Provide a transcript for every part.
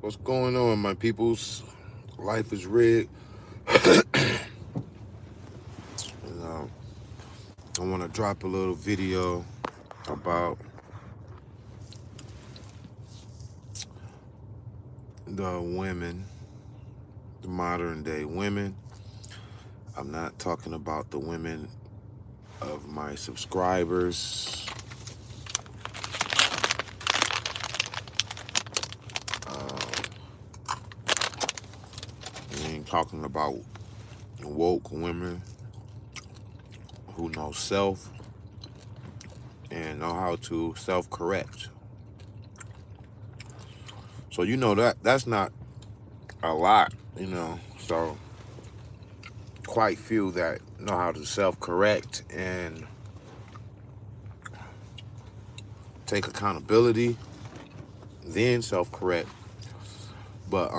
What's going on, my peoples? Life is rigged. And, I want to drop a little video about the women, the modern day women. I'm not talking about the women of my subscribers. I ain't talking about woke women who know self and know how to self-correct. So that's not a lot. So quite few that know how to self-correct and take accountability, then self-correct. But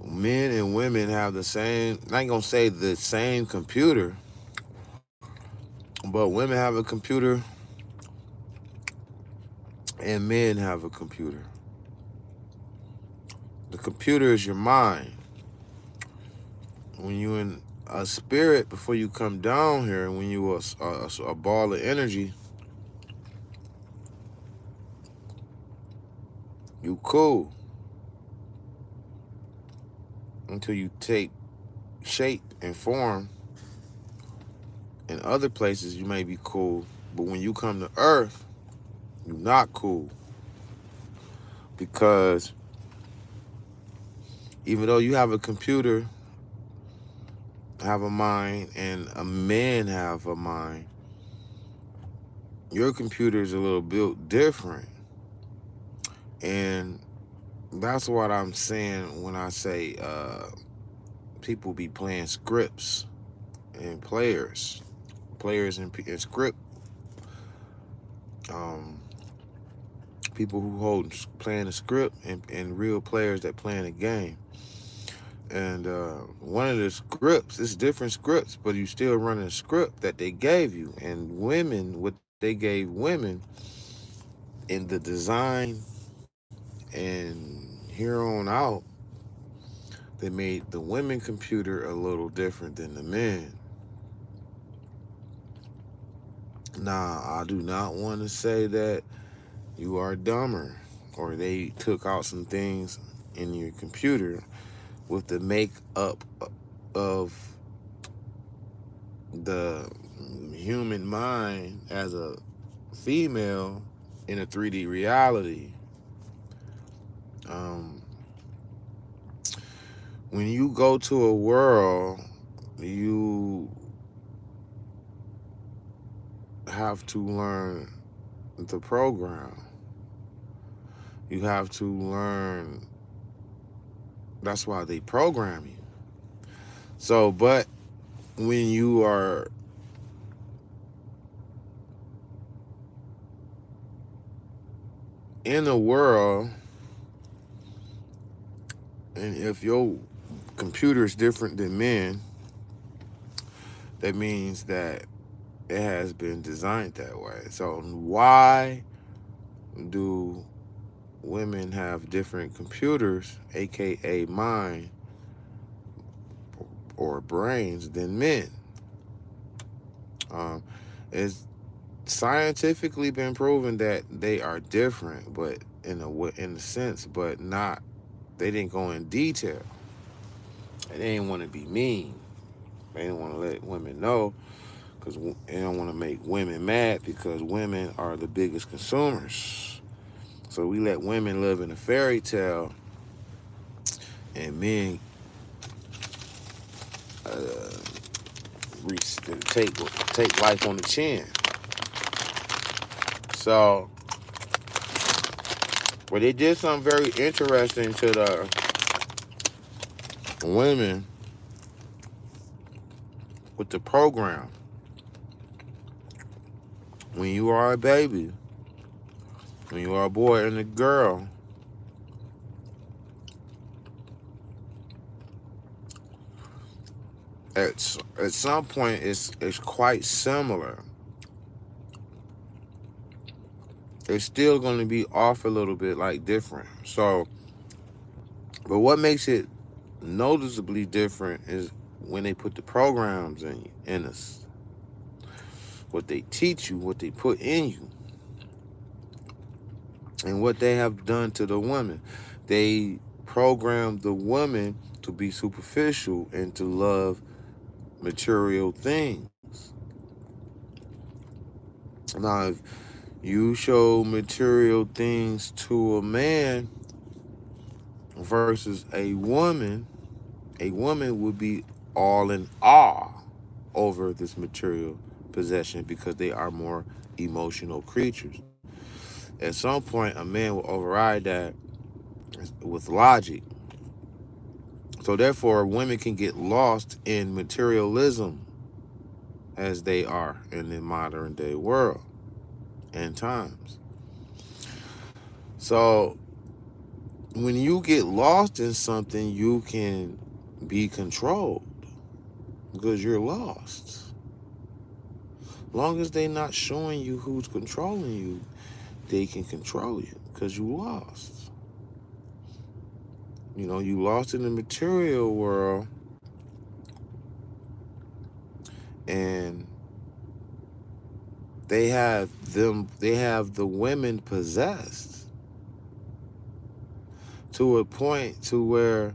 men and women have the same, I ain't gonna say the same computer, but women have a computer and men have a computer. The computer is your mind. When you in a spirit before you come down here, when you a ball of energy, you cool until you take shape and form. In other places you may be cool, but when you come to earth, you're not cool. Because even though you have a computer, have a mind, and a man have a mind, your computer is a little built different. And that's what I'm saying when I say people be playing scripts and players and script. People who hold playing a script and real players that playing a game. And one of the scripts, it's different scripts, but you still running a script that they gave you. And women, what they gave women in the design and here on out, they made the women computer a little different than the men. Now, I do not want to say that you are dumber or they took out some things in your computer with the makeup of the human mind as a female in a 3D reality. When you go to a world, you have to learn the program. You have to learn. That's why they program you. So, but when you are in a world, and if your computer is different than men, that means that it has been designed that way. So why do women have different computers, aka mind or brains, than men? It's scientifically been proven that they are different, but in a sense, but not. They didn't go in detail. They didn't want to be mean. They didn't want to let women know because they don't want to make women mad because women are the biggest consumers. So we let women live in a fairy tale and men take life on the chin. So, but they did something very interesting to the women with the program. When you are a baby, when you are a boy and a girl, at some point it's quite similar. it's still going to be off a little bit, like different. So, but what makes it noticeably different is when they put the programs in us, what they teach you, what they put in you, and what they have done to the women. They program the woman to be superficial and to love material things. Now, if you show material things to a man versus a woman would be all in awe over this material possession because they are more emotional creatures. At some point, a man will override that with logic. So therefore, women can get lost in materialism as they are in the modern day world and times. So when you get lost in something, you can be controlled because you're lost. Long as they're not showing you who's controlling you, they can control you because you lost. You know, you lost in the material world, and they have the women possessed to a point to where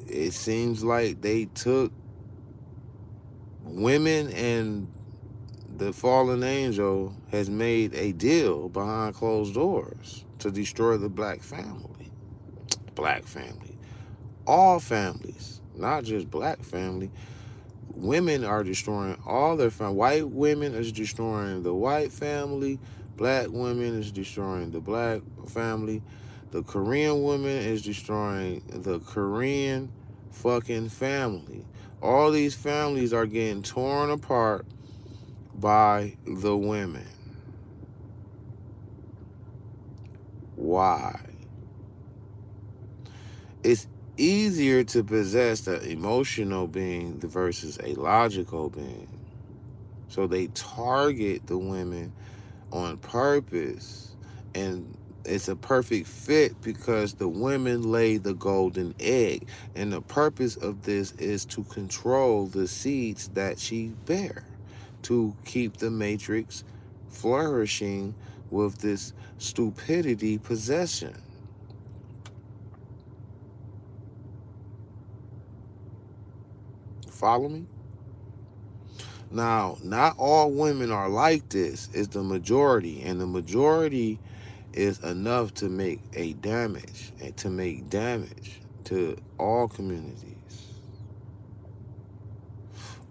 it seems like they took women, and the fallen angel has made a deal behind closed doors to destroy the black family. Black family. All families, not just black family. Women are destroying all their family. White women is destroying the white family. Black women is destroying the black family. The Korean woman is destroying the Korean fucking family. All these families are getting torn apart by the women. Why? It's easier to possess the emotional being versus a logical being. So they target the women on purpose, and it's a perfect fit because the women lay the golden egg, and the purpose of this is to control the seeds that she bear, to keep the matrix flourishing with this stupidity possession. Follow me? Now, not all women are like this. It's the majority, and the majority is enough to make a damage and to make damage to all communities.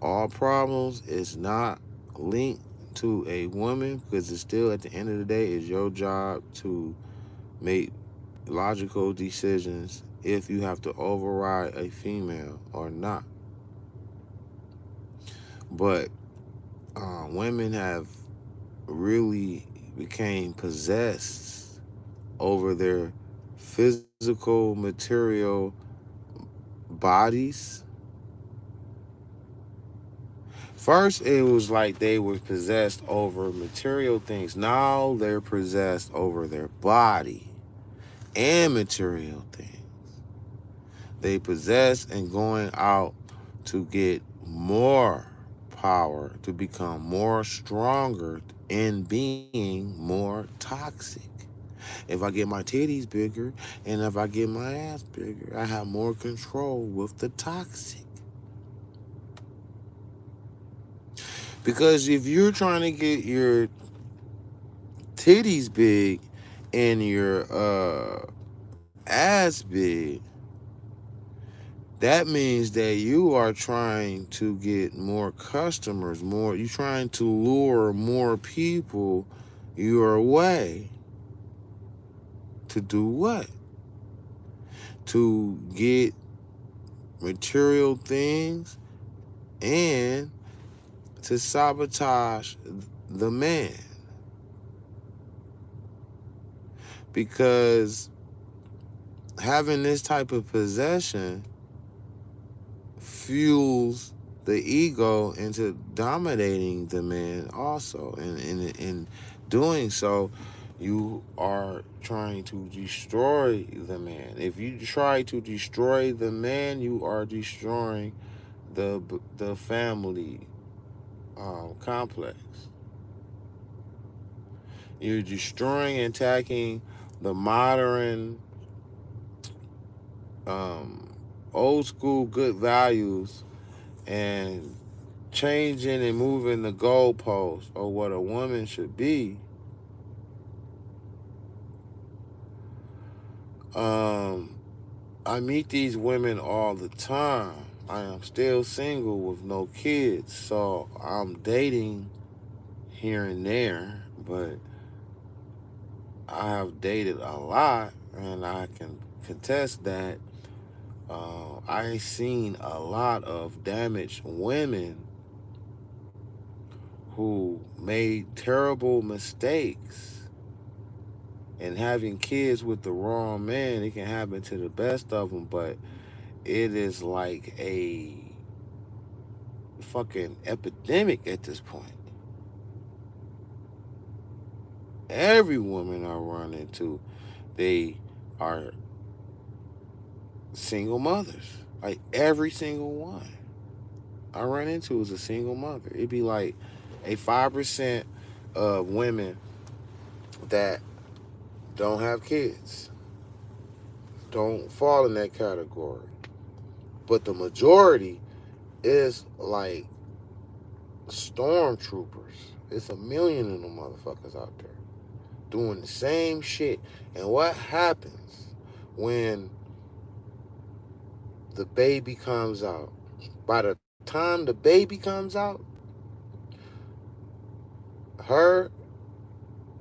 All problems is not linked to a woman because it's still at the end of the day is your job to make logical decisions if you have to override a female or not. But women have really became possessed over their physical material bodies. First, it was like they were possessed over material things. Now they're possessed over their body and material things. They possess and going out to get more power, to become more stronger and being more toxic. If I get my titties bigger and if I get my ass bigger, I have more control with the toxic. Because if you're trying to get your titties big and your ass big, that means that you are trying to get more customers, you're trying to lure more people your way. To do what? To get material things and to sabotage the man. Because having this type of possession fuels the ego into dominating the man also, and doing so, you are trying to destroy the man. If you try to destroy the man, you are destroying the family complex. You're destroying and attacking the modern, um, old school good values and changing and moving the goalposts of what a woman should be. Um, I meet these women all the time. I am still single with no kids, so I'm dating here and there, but I have dated a lot, and I can contest that. I've seen a lot of damaged women who made terrible mistakes, and having kids with the wrong man. It can happen to the best of them, but it is like a fucking epidemic at this point. Every woman I run into, they are single mothers. Like every single one I run into is a single mother. It'd be like a 5% of women that don't have kids don't fall in that category. But the majority is like stormtroopers. It's a million of them motherfuckers out there doing the same shit. And what happens when the baby comes out? By the time the baby comes out, her,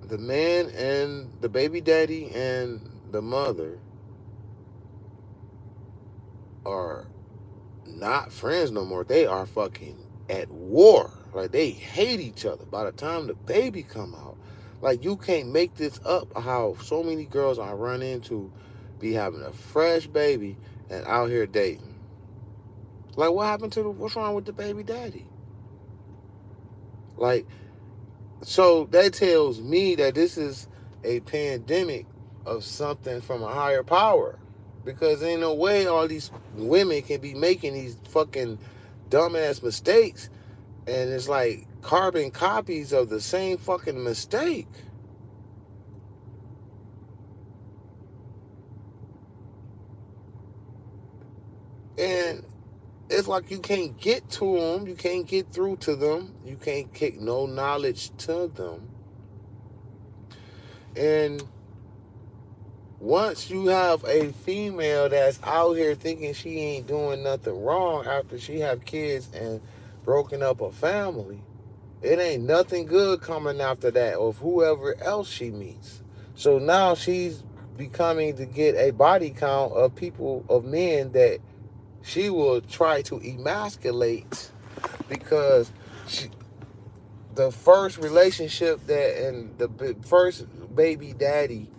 the man, and the baby daddy and the mother are not friends no more. They are fucking at war. Like they hate each other by the time the baby come out. Like you can't make this up how so many girls I run into be having a fresh baby and out here dating. Like what happened to what's wrong with the baby daddy? Like, so that tells me that this is a pandemic of something from a higher power. Because ain't no way all these women can be making these fucking dumbass mistakes, and it's like carbon copies of the same fucking mistake. And it's like you can't get to them, you can't get through to them, you can't kick no knowledge to them. And once you have a female that's out here thinking she ain't doing nothing wrong after she have kids and broken up a family, it ain't nothing good coming after that of whoever else she meets. So now she's becoming to get a body count of people, of men that she will try to emasculate because she, the first relationship that and the first baby daddy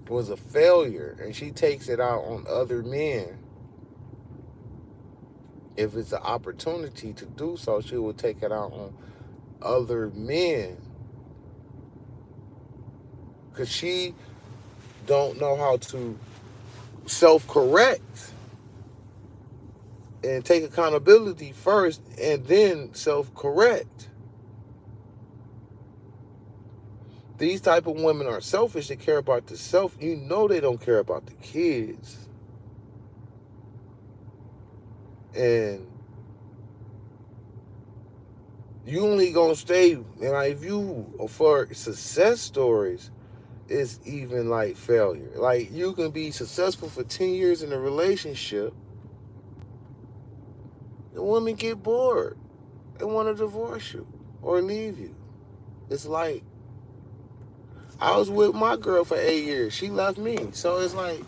was a failure, and she takes it out on other men. If it's an opportunity to do so, she will take it out on other men because she don't know how to self-correct and take accountability first and then self-correct. These type of women are selfish. They care about the self. You know they don't care about the kids. And you only gonna stay, and if you, for success stories, it's even like failure. Like you can be successful for 10 years in a relationship, the women get bored and want to divorce you or leave you. It's like I was with my girl for 8 years. She left me. So it's like,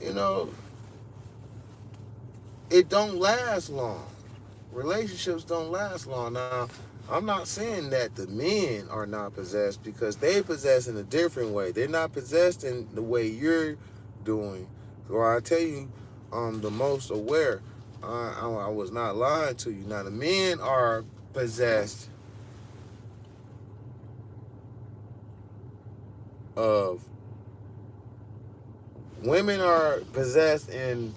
you know, it don't last long. Relationships don't last long. Now, I'm not saying that the men are not possessed because they possess in a different way. They're not possessed in the way you're doing. So I tell you, the most aware. I was not lying to you. Now the men are possessed of women are possessed in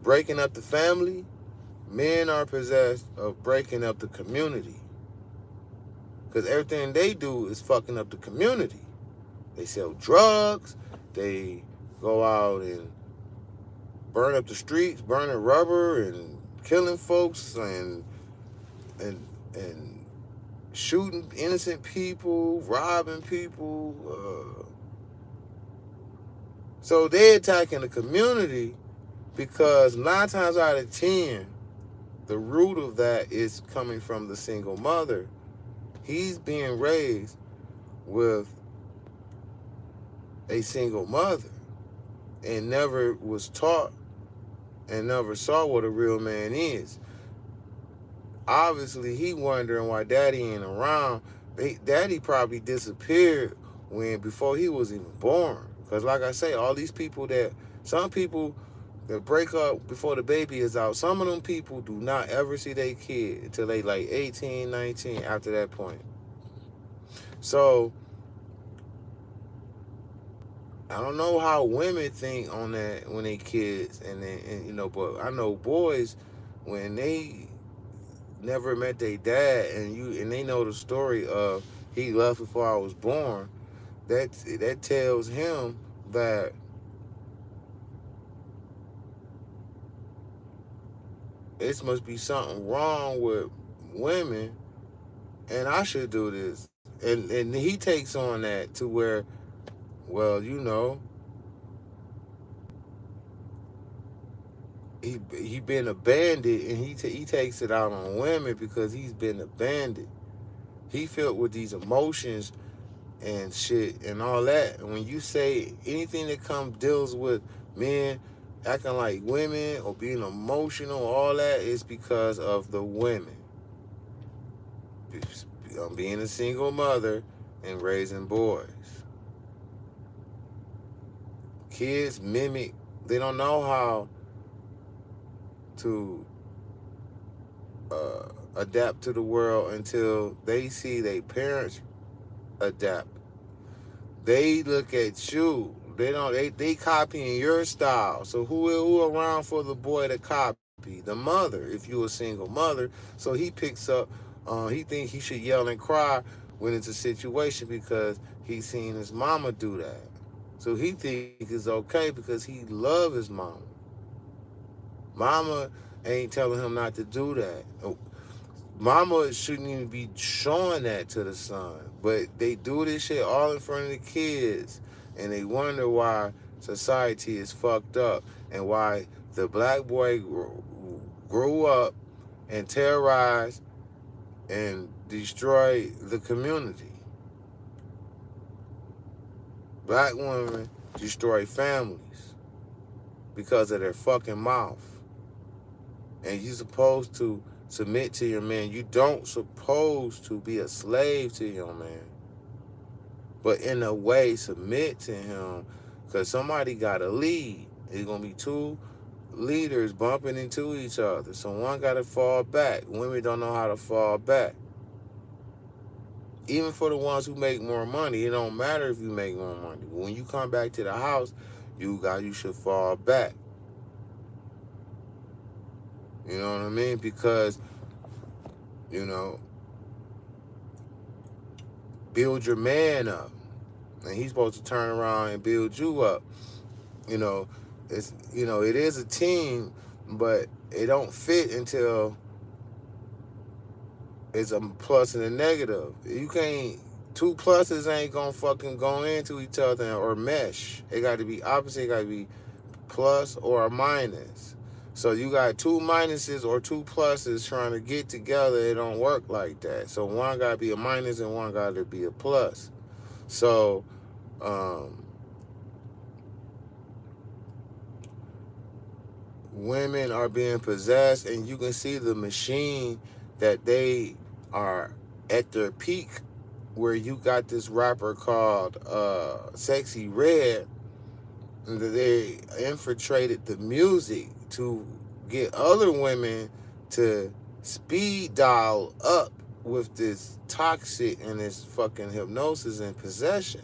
breaking up the family, men are possessed of breaking up the community. Because everything they do is fucking up the community. They sell drugs, they go out and burn up the streets, burning rubber and killing folks and and shooting innocent people, robbing people. So they're attacking the community because 9 times out of 10, the root of that is coming from the single mother. He's being raised with a single mother and never was taught and never saw what a real man is. Obviously, he wondering why daddy ain't around. Daddy probably disappeared before he was even born. Because like I say, all these people some people that break up before the baby is out, some of them people do not ever see their kid until they like 18, 19 after that point. So, I don't know how women think on that when they kids but I know boys when they never met their dad and they know the story of he left before I was born, that tells him that it must be something wrong with women and I should do this. And he takes on that to where, well, he been abandoned and he takes it out on women because he's been abandoned. He filled with these emotions and shit and all that. And when you say anything that deals with men acting like women or being emotional, all that is because of the women. Being a single mother and raising boys. Kids mimic, they don't know how to adapt to the world until they see their parents adapt. They look at you. They copying your style. So who around for the boy to copy? The mother, if you a single mother. So he picks up, he thinks he should yell and cry when it's a situation because he's seen his mama do that. So he think it's okay because he love his mama. Mama ain't telling him not to do that. Mama shouldn't even be showing that to the son. But they do this shit all in front of the kids. And they wonder why society is fucked up and why the black boy grew up and terrorized and destroyed the community. Black women destroy families because of their fucking mouth. And you supposed to submit to your man. You don't supposed to be a slave to your man. But in a way, submit to him because somebody got to lead. It's going to be two leaders bumping into each other. So one got to fall back. Women don't know how to fall back. Even for the ones who make more money, it don't matter if you make more money. When you come back to the house, you should fall back. You know what I mean? Because, build your man up. And he's supposed to turn around and build you up. It is a team, but it don't fit until it's a plus and a negative. You can't, two pluses ain't gonna fucking go into each other or mesh. It got to be opposite. It got to be plus or a minus. So you got two minuses or two pluses trying to get together. It don't work like that. So one got to be a minus and one got to be a plus. So, women are being possessed, and you can see the machine that they are at their peak, where you got this rapper called Sexy Red, and they infiltrated the music to get other women to speed dial up with this toxic and this fucking hypnosis and possession.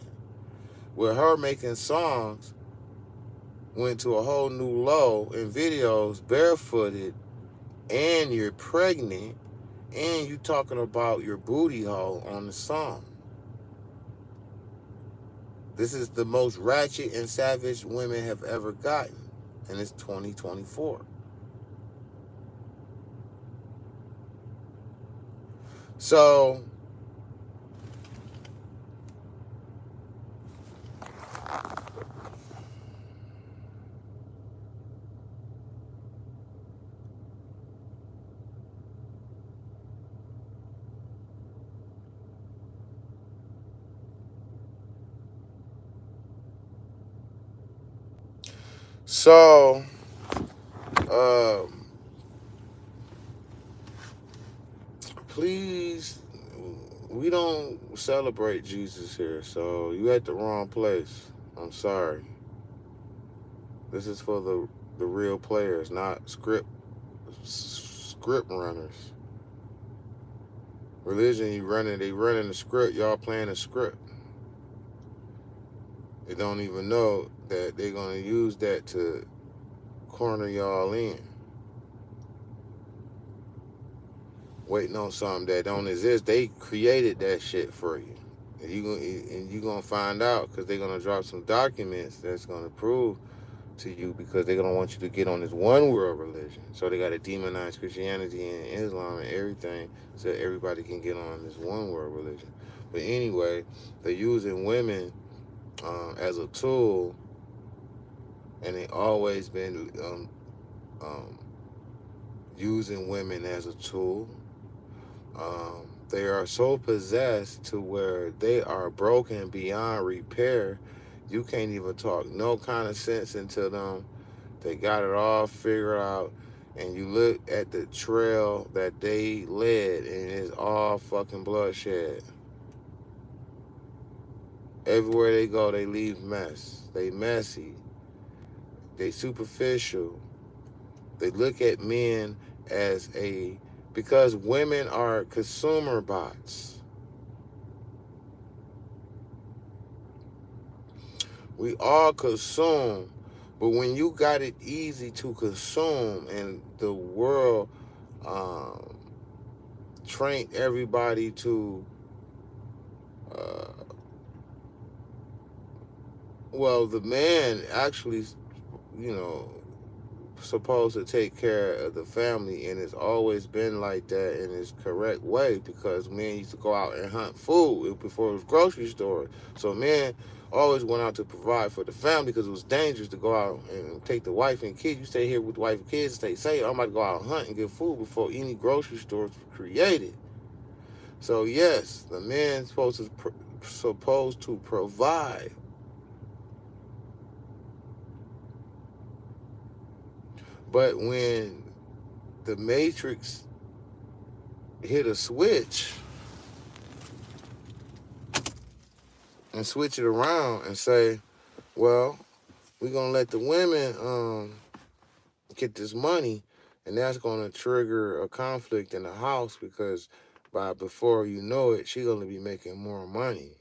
with her making songs went to a whole new low in videos, barefooted, and you're pregnant, and you talking about your booty hole on the song. This is the most ratchet and savage women have ever gotten, and it's 2024. So so um please, we don't celebrate Jesus here, so you at the wrong place. I'm sorry. This is for the real players, not script runners. Religion, they running the script, y'all playing the script. They don't even know that they're gonna use that to corner y'all in. Waiting on something that don't exist. They created that shit for you. And you gonna find out because they're gonna drop some documents that's gonna prove to you, because they're gonna want you to get on this one world religion. So they gotta demonize Christianity and Islam and everything so everybody can get on this one world religion. But anyway, they're using women as a tool, and they always been um, using women as a tool. They are so possessed to where they are broken beyond repair. You can't even talk no kind of sense into them. They got it all figured out. And you look at the trail that they led, and it's all fucking bloodshed. Everywhere they go, they leave mess. They messy. They superficial. They look at men as because women are consumer bots. We all consume, but when you got it easy to consume, and the world um, trained everybody to, uh, well, the man actually, you know, supposed to take care of the family, and it's always been like that in its correct way, because men used to go out and hunt food before it was grocery stores. So men always went out to provide for the family because it was dangerous to go out and take the wife and kids. You stay here with the wife and kids, stay safe. I'm about to go out and hunt and get food before any grocery stores were created. So yes, the man's supposed to provide. But when the Matrix hit a switch and switch it around and say, well, we're gonna let the women get this money, and that's gonna trigger a conflict in the house, because by before you know it, she's gonna be making more money.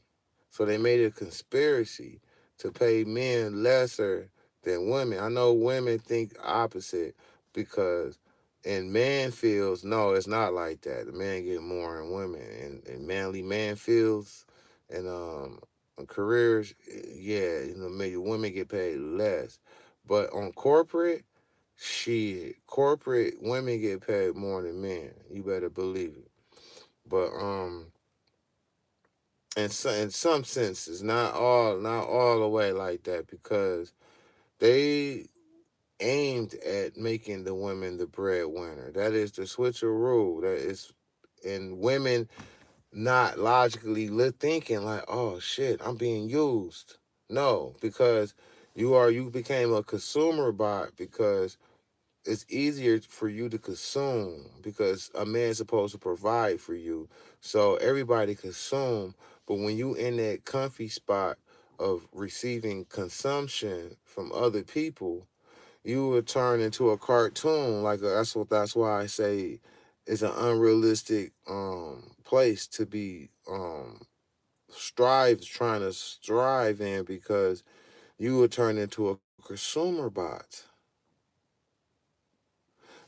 So they made a conspiracy to pay men lesser than women. I know women think opposite, because in man fields, no, it's not like that. The man get more than women. In manly man fields and careers, yeah, maybe women get paid less. But on corporate, shit, corporate women get paid more than men. You better believe it. But in some senses, not all the way like that, because they aimed at making the women the breadwinner. That is the switcheroo. That is, and women not logically thinking like, oh shit, I'm being used. No, because you became a consumer bot, because it's easier for you to consume, because a man's supposed to provide for you. So everybody consume, but when you in that comfy spot of receiving consumption from other people, you would turn into a cartoon. That's why I say it's an unrealistic place to be trying to strive in, because you will turn into a consumer bot.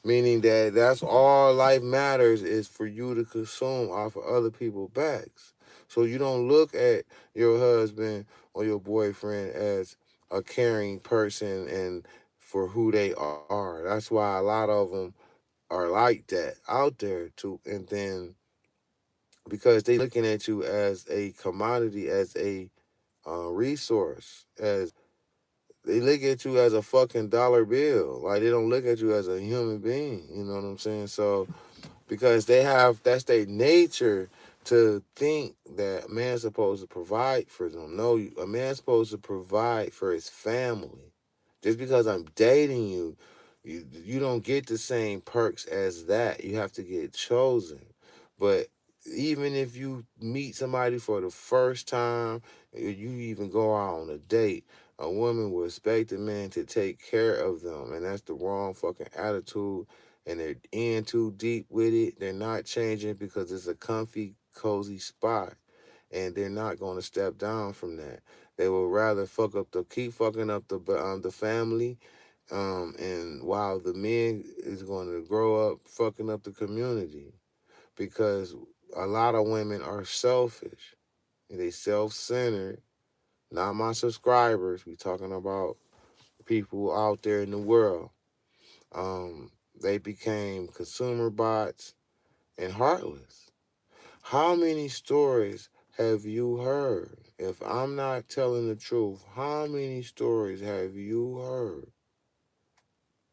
Meaning that that's all life matters is for you to consume off of other people's backs. So you don't look at your husband or your boyfriend as a caring person and for who they are. That's why a lot of them are like that out there too. And then because they looking at you as a commodity, as a resource, as they look at you as a fucking dollar bill. Like they don't look at you as a human being. You know what I'm saying? So because they have that's their nature to think that a man's supposed to provide for them. No, a man's supposed to provide for his family. Just because I'm dating you, you don't get the same perks as that. You have to get chosen. But even if you meet somebody for the first time, you even go out on a date, a woman will expect a man to take care of them, and that's the wrong fucking attitude, and they're in too deep with it. They're not changing because it's a comfy, cozy spot, and they're not going to step down from that. They will rather keep fucking up the family, and while the men is going to grow up fucking up the community, because a lot of women are selfish. They self-centered. Not my subscribers. We talking about people out there in the world. They became consumer bots and heartless. How many stories have you heard? If I'm not telling the truth, how many stories have you heard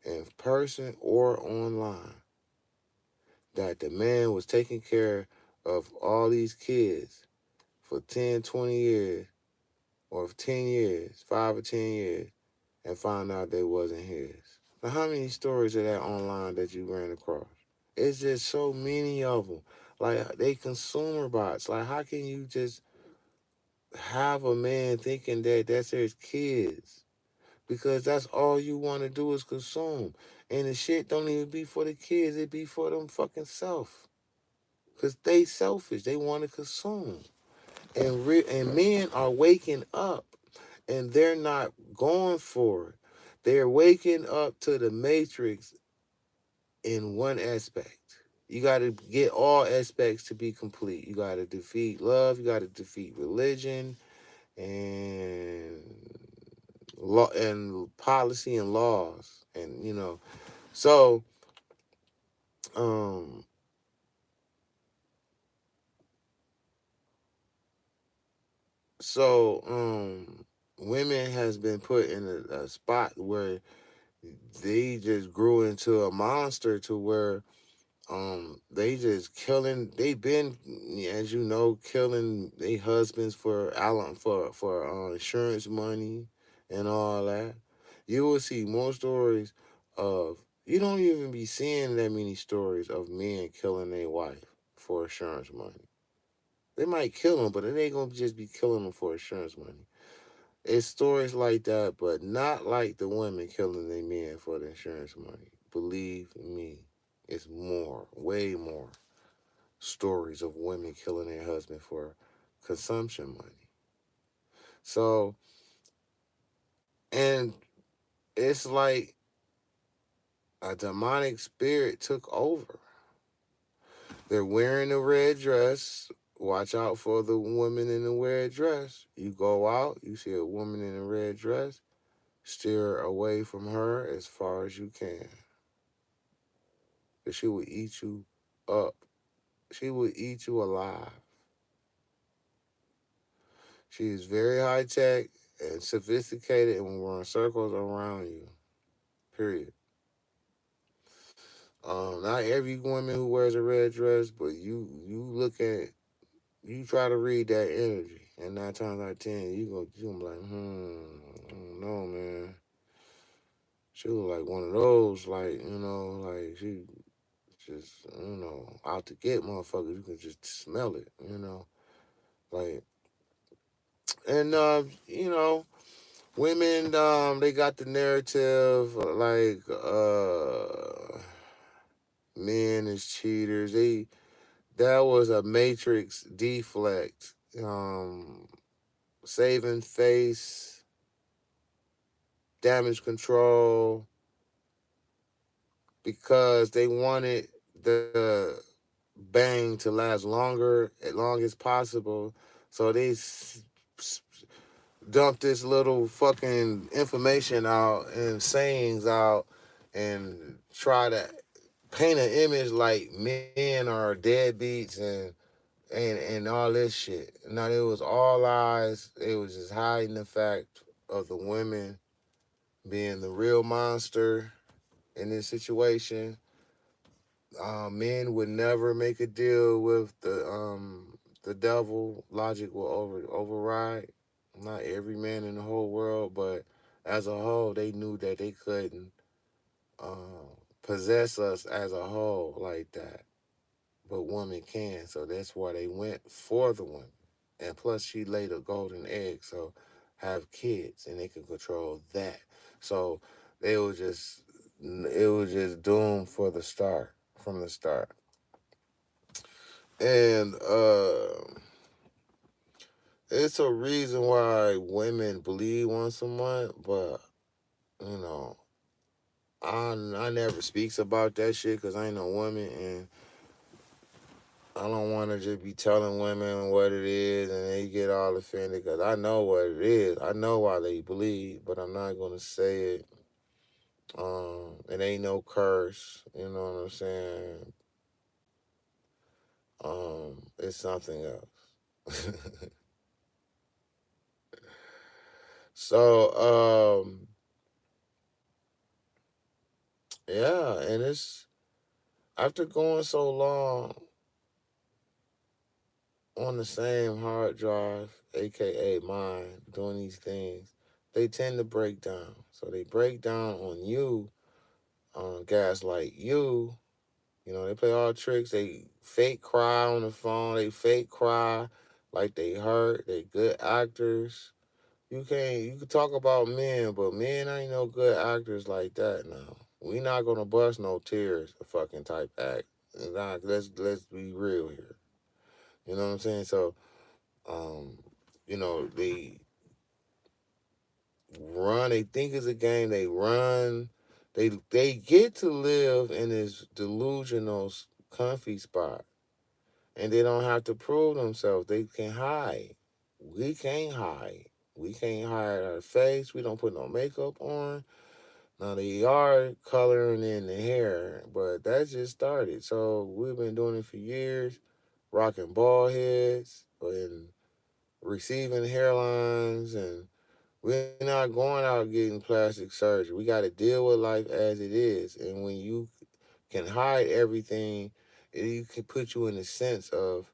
in person or online that the man was taking care of all these kids for 10, 20 years, or 10 years, 5 or 10 years, and found out they wasn't his? Now, how many stories of that online that you ran across? It's just so many of them. Like, they consumer bots. Like, how can you just have a man thinking that that's his kids? Because that's all you want to do is consume. And the shit don't even be for the kids. It be for them fucking self. Because they selfish. They want to consume. And men are waking up, and they're not going for it. They're waking up to the matrix in one aspect. You got to get all aspects to be complete. You got to defeat love. You got to defeat religion and law and policy and laws, and So, um, women has been put in a spot where they just grew into a monster to where they just killing. They been, as you know, killing their husbands for insurance money and all that. You will see more stories of. You don't even be seeing that many stories of men killing their wife for insurance money. They might kill them, but it ain't gonna just be killing them for insurance money. It's stories like that, but not like the women killing their men for the insurance money. Believe me, it's more, way more stories of women killing their husband for consumption money. So, and it's like a demonic spirit took over. They're wearing a red dress. Watch out for the woman in the red dress. You go out, you see a woman in a red dress, steer away from her as far as you can. Because she will eat you up. She will eat you alive. She is very high tech and sophisticated and will run circles around you. Period. Not every woman who wears a red dress, but you look at you try to read that energy, and 9 times out of 10, you gonna be like, I don't know, man. She look like one of those, like like she just out to get motherfuckers. You can just smell it, like, and women, they got the narrative like men as cheaters. That was a matrix deflect um, saving face, damage control, because they wanted the bang to last longer, as long as possible. So they dump this little fucking information out and sayings out and try to paint an image like men are deadbeats and all this shit. No, it was all lies. It was just hiding the fact of the women being the real monster in this situation. Men would never make a deal with the devil. Logic will override. Not every man in the whole world, but as a whole, they knew that they couldn't possess us as a whole like that. But women can, so that's why they went for the woman. And plus, she laid a golden egg, so have kids, and they can control that. So they were just, it was just doomed for the start, from the start. And it's a reason why women bleed once a month, but you know, I never speaks about that shit because I ain't no woman, and I don't want to just be telling women what it is and they get all offended because I know what it is. I know why they bleed, but I'm not gonna say it. It ain't no curse. You know what I'm saying? It's something else. So, yeah, and it's after going so long on the same hard drive, aka mine, doing these things, they tend to break down. So they break down on you, gaslight you. You know, they play all tricks. They fake cry on the phone. They fake cry like they hurt. They good actors. You can talk about men, but men ain't no good actors like that now. We not gonna bust no tears, a fucking type act. Nah, let's be real here. You know what I'm saying? So, um, they run. They think it's a game. They run. They get to live in this delusional, comfy spot, and they don't have to prove themselves. They can hide. We can't hide. We can't hide our face. We don't put no makeup on. Now they are coloring in the hair, but that just started. So we've been doing it for years, rocking bald heads and receiving hairlines, and we're not going out getting plastic surgery. We got to deal with life as it is. And when you can hide everything, it can put you in a sense of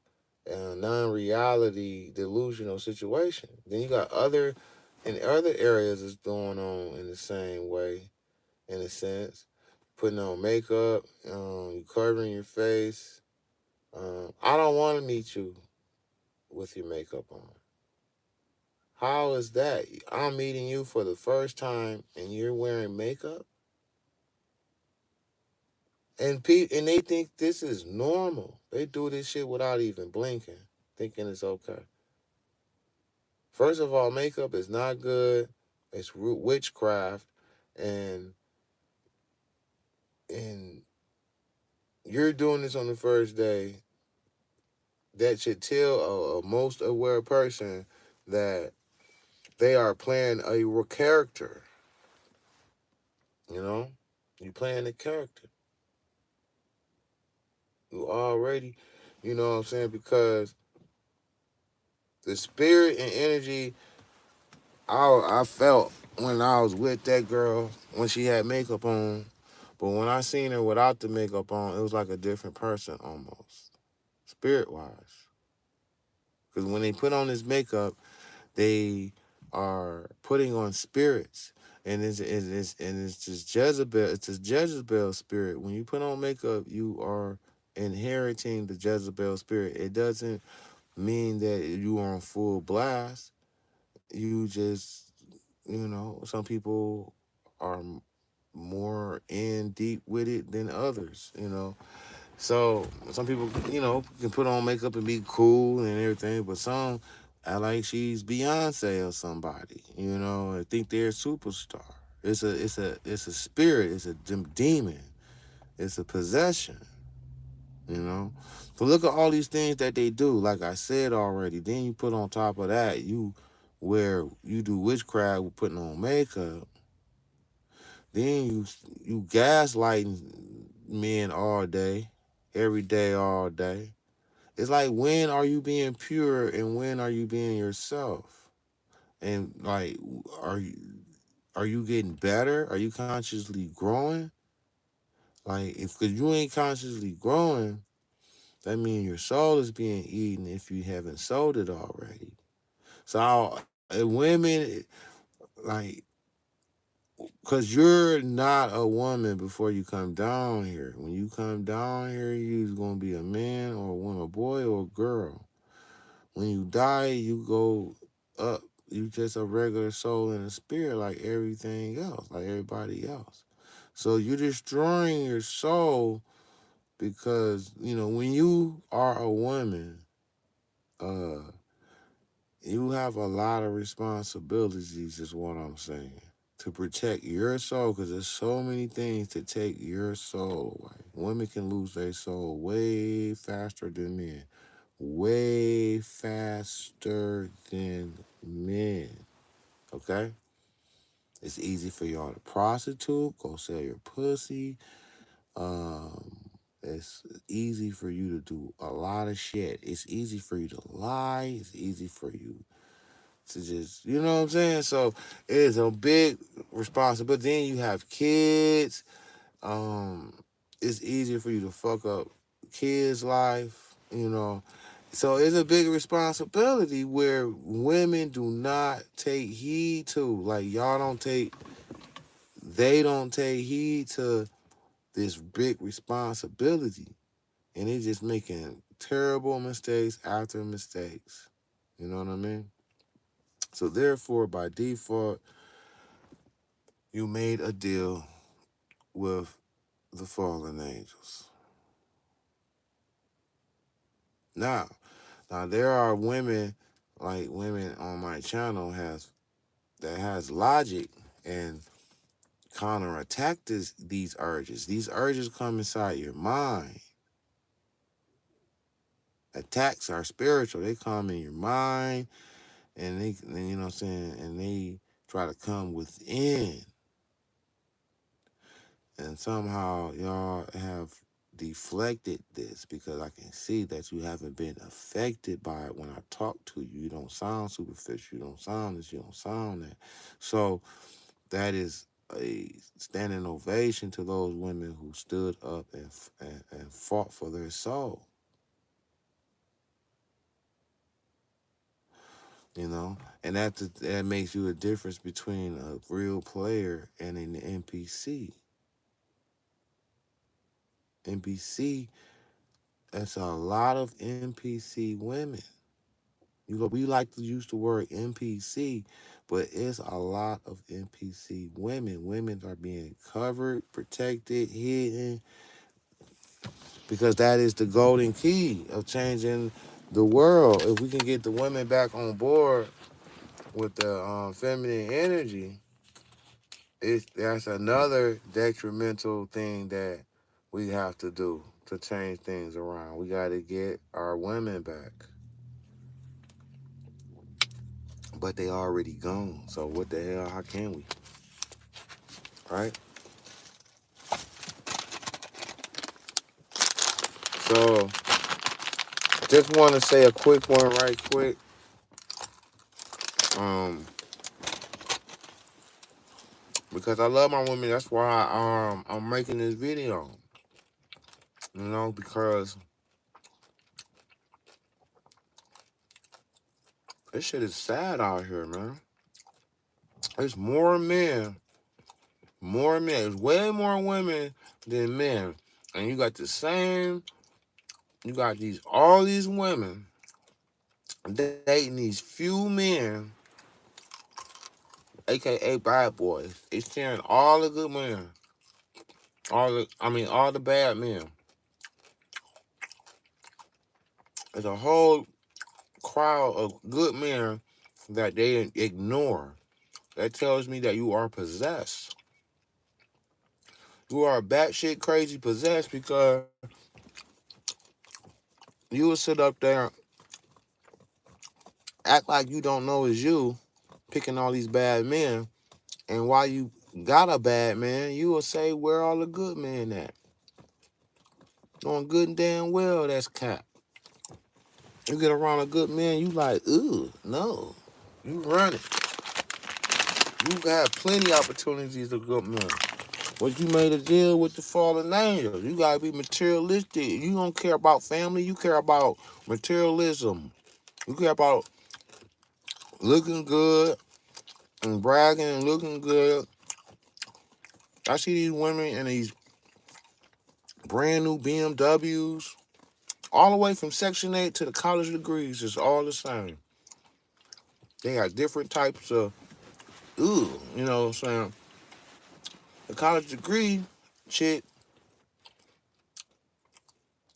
non-reality, delusional situation. Then you got in other areas that's going on in the same way, in a sense. Putting on makeup, you covering your face. I don't want to meet you with your makeup on. How is that? I'm meeting you for the first time and you're wearing makeup? And they think this is normal. They do this shit without even blinking, thinking it's okay. First of all, makeup is not good. It's witchcraft, and and you're doing this on the first day. That should tell a most aware person that they are playing a character. You know, you playing a character. You already, you know what I'm saying, because the spirit and energy I felt when I was with that girl when she had makeup on, but when I seen her without the makeup on, it was like a different person almost, spirit wise. Because when they put on this makeup, they are putting on spirits, and it's just Jezebel. It's a Jezebel spirit. When you put on makeup, you are inheriting the Jezebel spirit. It doesn't mean that you are on full blast. You just, some people are more in deep with it than others. So some people, can put on makeup and be cool and everything, but some act like she's Beyonce or somebody, and think they're a superstar. It's a spirit. It's a demon. It's a possession. You know. So look at all these things that they do. Like I said already. Then you put on top of that, you do witchcraft with putting on makeup. Then you gaslighting men all day, every day, all day. It's like, when are you being pure and when are you being yourself? And like, are you are you getting better? Are you consciously growing? Like, if because you ain't consciously growing, that means your soul is being eaten if you haven't sold it already. So women, like, because you're not a woman before you come down here. When you come down here, you're going to be a man or a woman, a boy or a girl. When you die, you go up. You just a regular soul and a spirit like everything else, like everybody else. So you're destroying your soul because, when you are a woman, uh, you have a lot of responsibilities, is what I'm saying. To protect your soul, because there's so many things to take your soul away. Women can lose their soul way faster than men. Way faster than men. Okay? It's easy for y'all to prostitute, go sell your pussy. Um, it's easy for you to do a lot of shit. It's easy for you to lie. It's easy for you to just, you know what I'm saying? So it's a big responsibility. Then you have kids. Um, it's easier for you to fuck up kids' life. So it's a big responsibility where women do not take heed to. Like, they don't take heed to this big responsibility. And they just making terrible mistakes after mistakes. You know what I mean? So therefore, by default, you made a deal with the fallen angels. Now there are women, like women on my channel that has logic and counterattack these urges. These urges come inside your mind. Attacks are spiritual. They come in your mind, and you know what I'm saying, and they try to come within. And somehow y'all have deflected this, because I can see that you haven't been affected by it when I talk to you. You don't sound superficial. You don't sound this. You don't sound that. So that is a standing ovation to those women who stood up and fought for their soul. And that makes you a difference between a real player and an NPC. NPC, that's a lot of NPC women. We like to use the word NPC, but it's a lot of NPC women. Women are being covered, protected, hidden, because that is the golden key of changing the world. If we can get the women back on board with the feminine energy, that's another detrimental thing that we have to do to change things around. We got to get our women back. But they already gone. So what the hell? How can we? Right? So just want to say a quick one, right quick. Um, because I love my women. That's why I'm making this video. Because this shit is sad out here, man. There's more men. There's way more women than men. And you got all these women dating these few men, aka bad boys. It's sharing all the good men. All the bad men. There's a whole crowd of good men that they ignore. That tells me that you are possessed. You are batshit crazy possessed because you will sit up there, act like you don't know it's you, picking all these bad men, and while you got a bad man, you will say where all the good men at. Knowing good and damn well that's cap. You get around a good man, you like, ooh, no. You run it. You have plenty opportunities to good men. But you made a deal with the fallen angel. You gotta be materialistic. You don't care about family. You care about materialism. You care about looking good and bragging and looking good. I see these women in these brand new BMWs, all the way from Section 8 to the college degrees. It's all the same. They got different types of, you know what I'm saying? The college degree chick,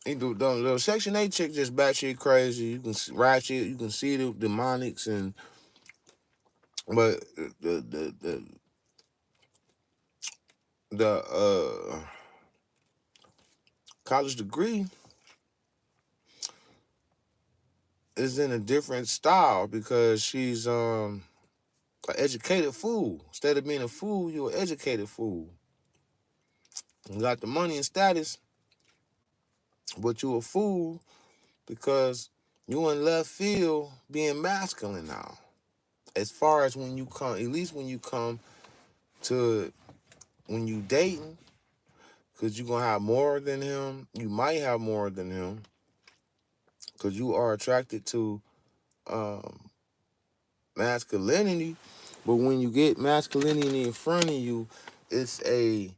the Section 8 chick just batshit crazy. You can ratchet, you can see the demonics and but the college degree is in a different style because she's an educated fool. Instead of being a fool, you're an educated fool. You got the money and status, but you're a fool because you in left field being masculine now. As far as when you come, at least when you come to when you dating, because you're gonna have more than him. You might have more than him because you are attracted to um, masculinity. But when you get masculinity in front of you, it's a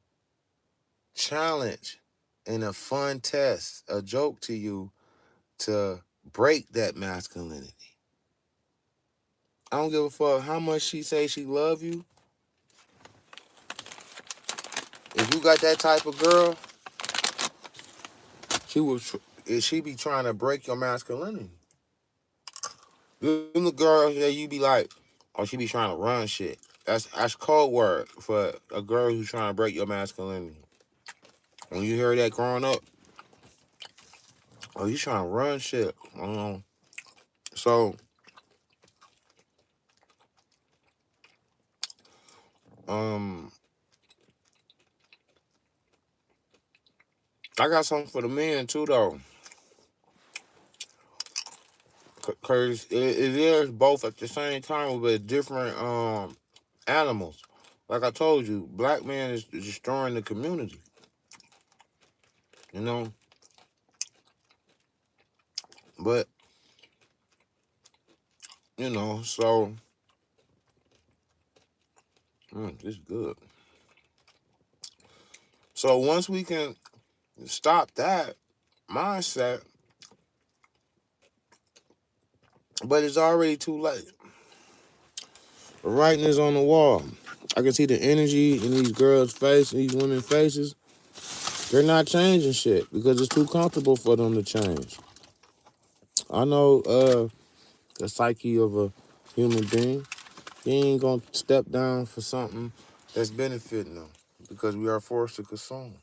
challenge and a fun test, a joke to you to break that masculinity. I don't give a fuck how much she say she love you. If you got that type of girl, she be trying to break your masculinity. Them the girls that you be like, oh, she be trying to run shit. That's code word for a girl who's trying to break your masculinity. When you hear that growing up, oh, you trying to run shit. So, um, I got something for the men too, though. Cause it is both at the same time with different animals. Like I told you, black man is destroying the community. You know, but so it's good. So once we can stop that mindset, but it's already too late. The writing is on the wall. I can see the energy in these girls' faces, these women's faces. They're not changing shit because it's too comfortable for them to change. I know the psyche of a human being. He ain't gonna step down for something that's benefiting them because we are forced to consume.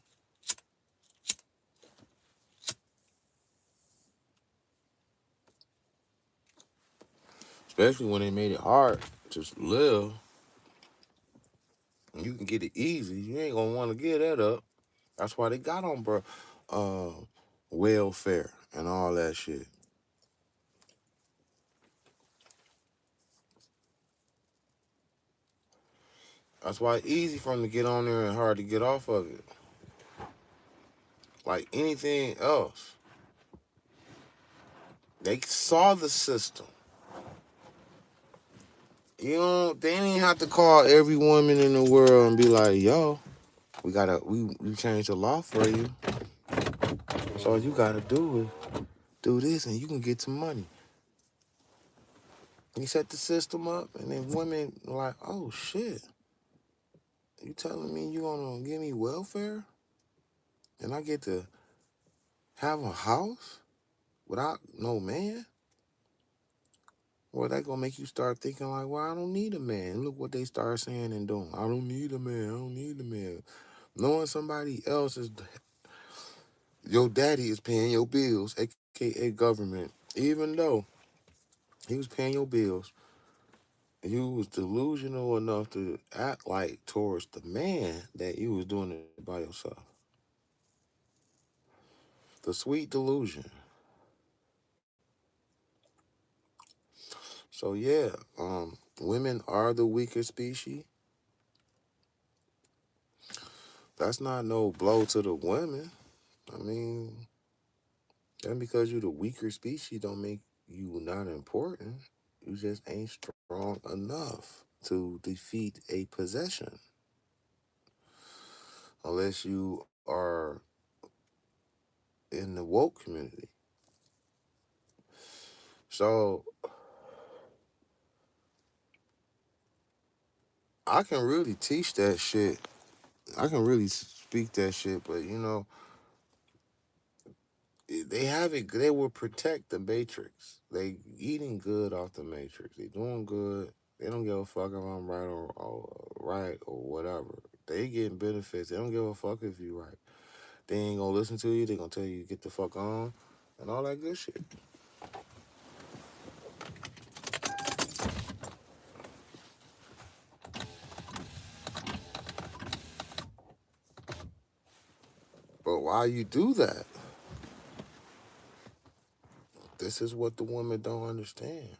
Especially when they made it hard to live. And you can get it easy. You ain't gonna want to give that up. That's why they got on, bro. Uh, welfare and all that shit. That's why it's easy for them to get on there and hard to get off of it. Like anything else, they saw the system. They didn't have to call every woman in the world and be like, yo, we changed the law for you. So all you gotta do is do this and you can get some money. He set the system up and then women like, oh shit. You telling me you gonna give me welfare? And I get to have a house without no man, well, that gonna make you start thinking like, well, I don't need a man. Look what they start saying and doing. I don't need a man. I don't need a man. Knowing somebody else is your daddy is paying your bills, aka government, even though he was paying your bills, you was delusional enough to act like towards the man that you was doing it by yourself. The sweet delusion. So yeah, women are the weaker species. That's not no blow to the women. I mean, and because you're the weaker species don't make you not important. You just ain't strong enough to defeat a possession unless you are in the woke community. So I can really teach that shit. I can really speak that shit, but they have it. They will protect the matrix. They eating good off the matrix. They doing good. They don't give a fuck if I'm right or right or whatever. They getting benefits. They don't give a fuck if you right. They ain't gonna listen to you. They gonna tell you to get the fuck on and all that good shit. But while you do that, this is what the women don't understand.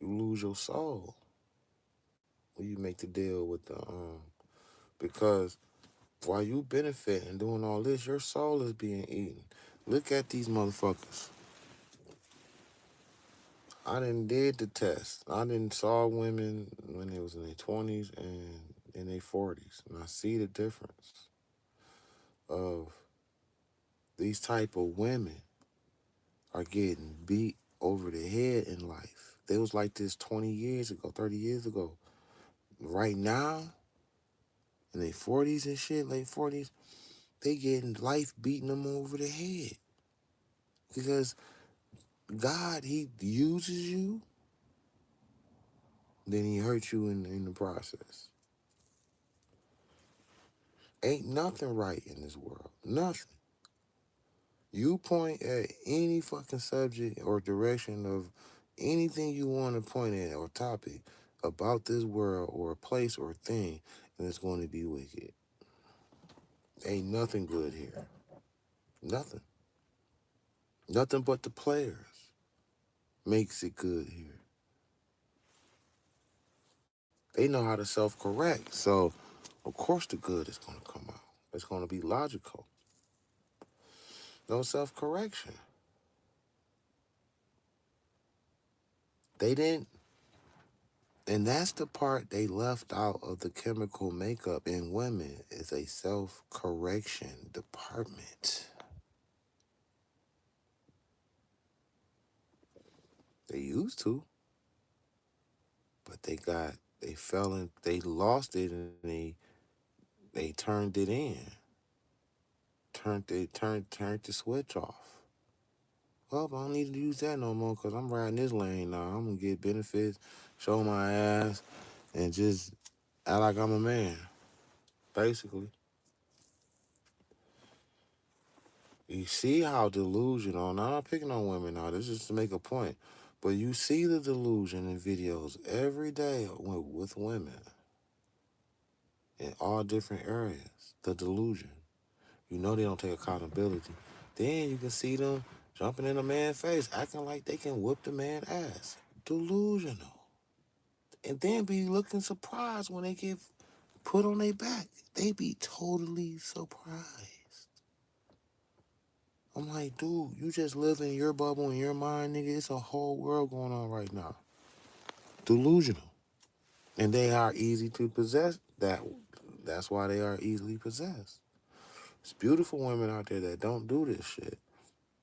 You lose your soul when you make the deal with the because while you benefit and doing all this, your soul is being eaten. Look at these motherfuckers. I didn't did the test. I didn't saw women when they was in their 20s and in their 40s. And I see the difference of these type of women are getting beat over the head in life. They was like this 20 years ago, 30 years ago. Right now, in their 40s and shit, late 40s, they getting life beating them over the head. Because God, he uses you, then he hurts you in the process. Ain't nothing right in this world. Nothing. You point at any fucking subject or direction of anything you want to point at or topic about this world or a place or a thing, and it's going to be wicked. Ain't nothing good here. Nothing. Nothing but the players makes it good here. They know how to self-correct. So, of course, the good is going to come out. It's going to be logical. No self-correction. They didn't. And that's the part they left out of the chemical makeup in women is a self-correction department. They used to, but they lost it and they turned it in. Turned the switch off. Well, I don't need to use that no more because I'm riding this lane now. I'm gonna get benefits, show my ass, and just act like I'm a man. Basically. You see how delusional, now I'm not picking on women now, this is to make a point. But you see the delusion in videos every day with women in all different areas. The delusion. You know they don't take accountability. Then you can see them jumping in a man's face, acting like they can whip the man's ass. Delusional. And then be looking surprised when they get put on their back. They be totally surprised. I'm like, dude, you just live in your bubble in your mind, nigga. It's a whole world going on right now. Delusional. And they are easy to possess. That's why they are easily possessed. It's beautiful women out there that don't do this shit.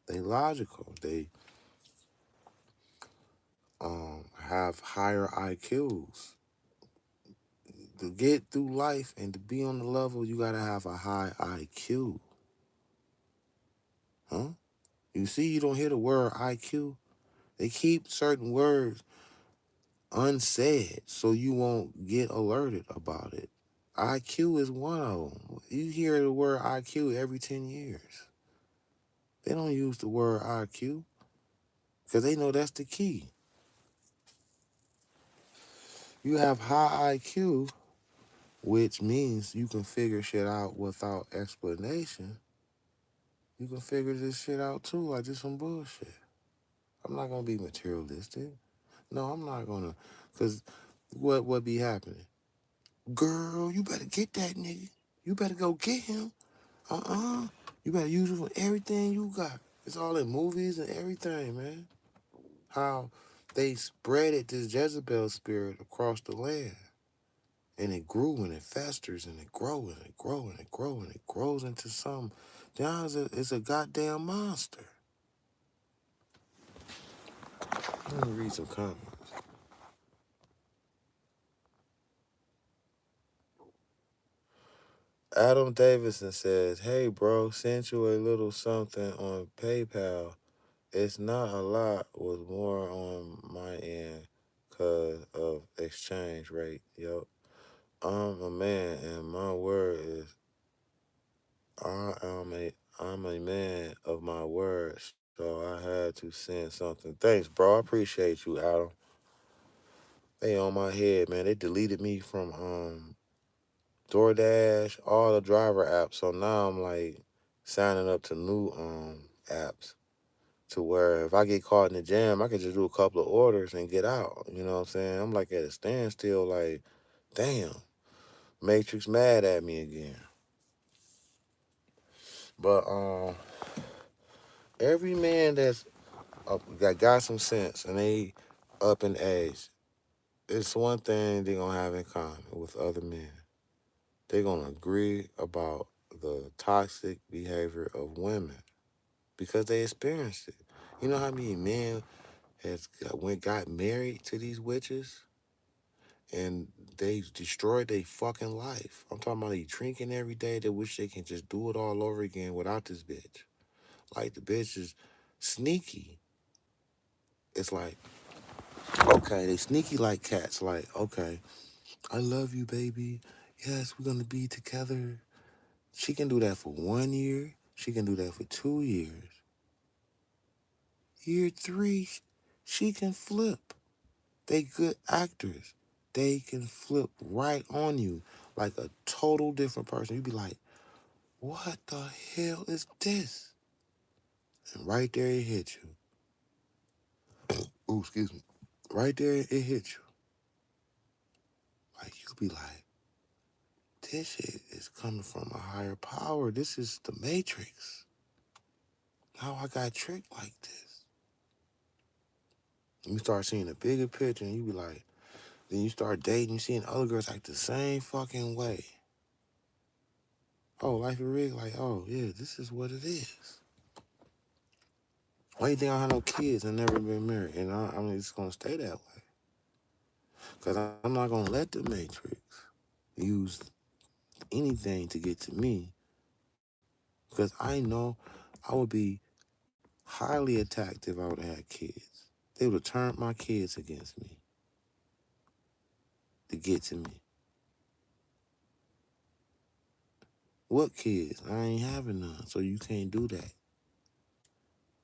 They logical. They have higher IQs. To get through life and to be on the level, you gotta have a high IQ. You see, you don't hear the word IQ. They keep certain words unsaid so you won't get alerted about it. IQ is one of them. You hear the word IQ every 10 years. They don't use the word IQ because they know that's the key. You have high IQ, which means you can figure shit out without explanation. You can figure this shit out too, like this some bullshit. I'm not gonna be materialistic. No, I'm not gonna, cause what be happening? Girl, you better get that nigga. You better go get him. Uh-uh. You better use it for everything you got. It's all in movies and everything, man. How they spread it, this Jezebel spirit across the land. And it grew and it festers and it grows and it grows and it grows and it grows into something. Now it's a goddamn monster. Let me read some comments. Adam Davidson says, "Hey, bro, sent you a little something on PayPal. It's not a lot, was more on my end because of exchange rate. Yup. I'm a man, and my word is I'm a man of my words, so I had to send something. Thanks, bro. I appreciate you, Adam. They on my head, man. They deleted me from DoorDash, all the driver apps. So now I'm like signing up to new apps to where if I get caught in the jam, I can just do a couple of orders and get out. You know what I'm saying? I'm like at a standstill, like, damn, Matrix mad at me again. But every man that's got some sense and they up in age, it's one thing they're gonna have in common with other men. They're gonna agree about the toxic behavior of women because they experienced it. You know how many men got married to these witches and they destroyed their fucking life. I'm talking about they drinking every day. They wish they can just do it all over again without this bitch. Like the bitch is sneaky. It's like, okay, they sneaky like cats. Like, okay, I love you, baby. Yes, we're gonna be together. She can do that for 1 year. She can do that for 2 years. Year three, she can flip. They good actors. They can flip right on you like a total different person. You be like, what the hell is this? And right there it hit you. Ooh, excuse me. Right there it hit you. Like you be like, this shit is coming from a higher power. This is the Matrix. How I got tricked like this. And you start seeing a bigger picture and you be like, then you start dating, you seeing other girls act the same fucking way. Oh, life is rigged. Like, oh yeah, this is what it is. Why you think I have no kids and never been married? And I mean, it's gonna stay that way. Cause I'm not gonna let the Matrix use anything to get to me. Because I know I would be highly attacked if I would have had kids. They would have turned my kids against me to get to me. What kids? I ain't having none, so you can't do that.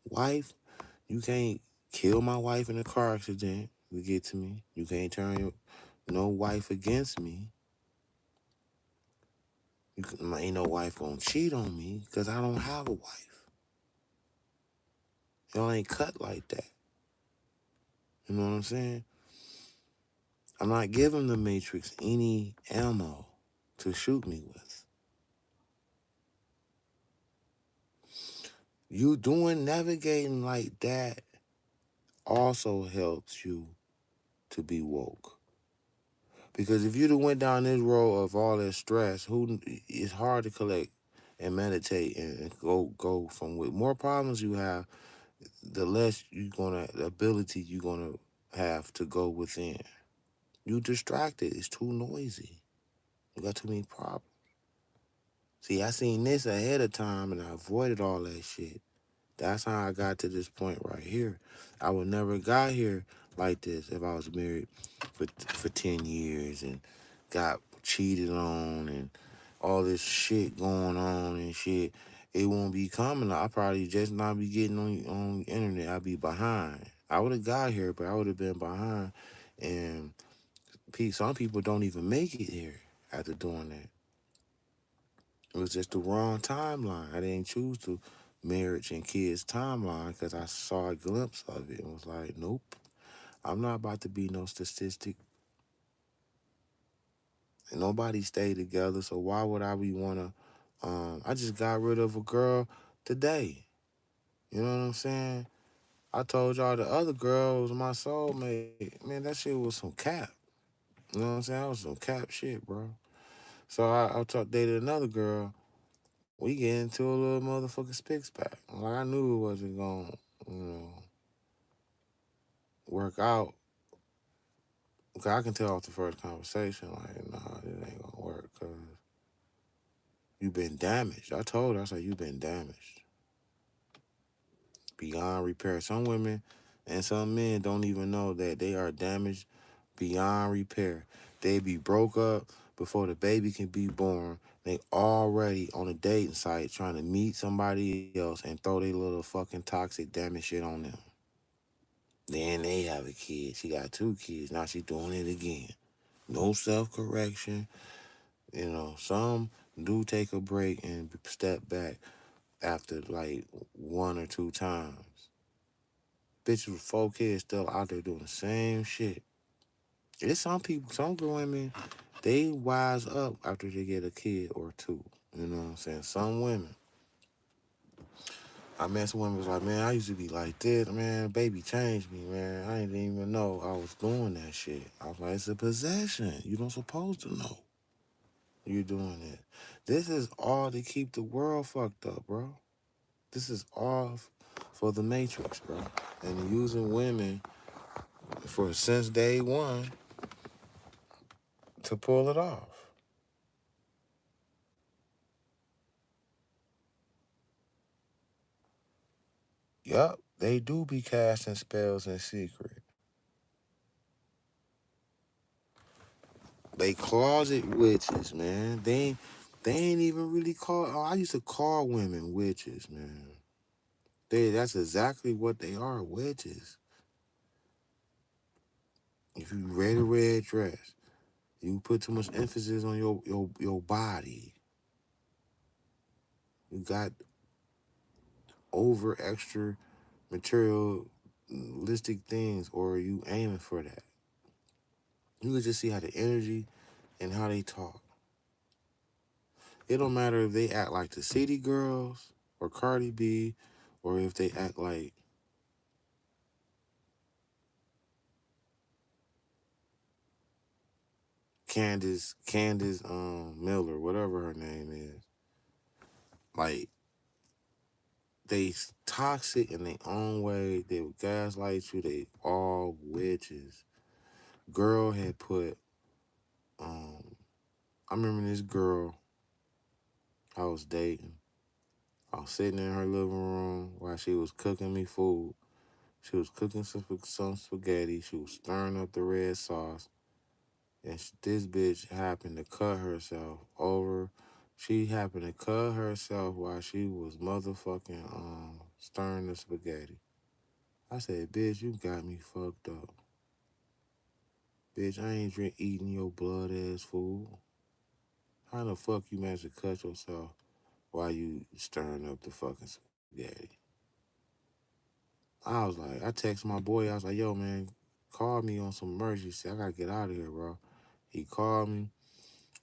Wife, you can't kill my wife in a car accident to get to me. You can't turn no wife against me. Ain't no wife gonna cheat on me because I don't have a wife. Y'all ain't cut like that. You know what I'm saying? I'm not giving the Matrix any ammo to shoot me with. You doing navigating like that also helps you to be woke. Because if you'd have went down this road of all that stress, it's hard to collect and meditate and go from with more problems you have, the less the ability you're gonna have to go within. You distracted. It's too noisy. You got too many problems. See, I seen this ahead of time and I avoided all that shit. That's how I got to this point right here. I would never got here like this if I was married for 10 years and got cheated on and all this shit going on and shit. It won't be coming. I probably just not be getting on the internet. I'd be behind. I would have got here, but I would have been behind. And some people don't even make it here after doing that. It was just the wrong timeline. I didn't choose the marriage and kids timeline because I saw a glimpse of it and was like, nope, I'm not about to be no statistic. And nobody stayed together, so why would I be wanna? I just got rid of a girl today. You know what I'm saying? I told y'all the other girl was my soulmate. Man, that shit was some cap. You know what I'm saying? That was some cap shit, bro. So dated another girl. We get into a little motherfucking spix back. Like I knew it wasn't gonna, you know, work out. Cause I can tell off the first conversation, like, nah, it ain't gonna work. Cause you been damaged. I told her, I said, you been damaged beyond repair. Some women and some men don't even know that they are damaged beyond repair. They be broke up before the baby can be born. They already on a dating site trying to meet somebody else and throw their little fucking toxic damage shit on them. Then they have a kid. She got 2 kids. Now she doing it again. No self-correction. You know, some do take a break and step back after like 1 or 2 times. Bitches with 4 kids still out there doing the same shit. It's some people, some women, they wise up after they get a kid or two. You know what I'm saying? Some women. I met some women was like, man, I used to be like this, man. Baby changed me, man. I didn't even know I was doing that shit. I was like, it's a possession. You don't supposed to know you're doing it. This is all to keep the world fucked up, bro. This is all for the Matrix, bro. And using women for since day one to pull it off. Yup, they do be casting spells in secret. They closet witches, man. They ain't even really call. Oh, I used to call women witches, man. That's exactly what they are, witches. If you wear a red dress, you put too much emphasis on your body. You got over extra materialistic things, or you aiming for that. You can just see how the energy and how they talk. It don't matter if they act like the City Girls or Cardi B, or if they act like Candace Miller, whatever her name is. Like they toxic in their own way. They would gaslight you. They all witches. Girl had put I remember this girl I was dating. I was sitting in her living room while she was cooking me food. She was cooking some spaghetti. She was stirring up the red sauce. And this bitch happened to cut herself over. She happened to cut herself while she was motherfucking stirring the spaghetti. I said, bitch, you got me fucked up. Bitch, I ain't eating your blood ass food. How the fuck you managed to cut yourself while you stirring up the fucking spaghetti? I was like, I text my boy, I was like, yo, man, call me on some emergency. I gotta get out of here, bro. He called me,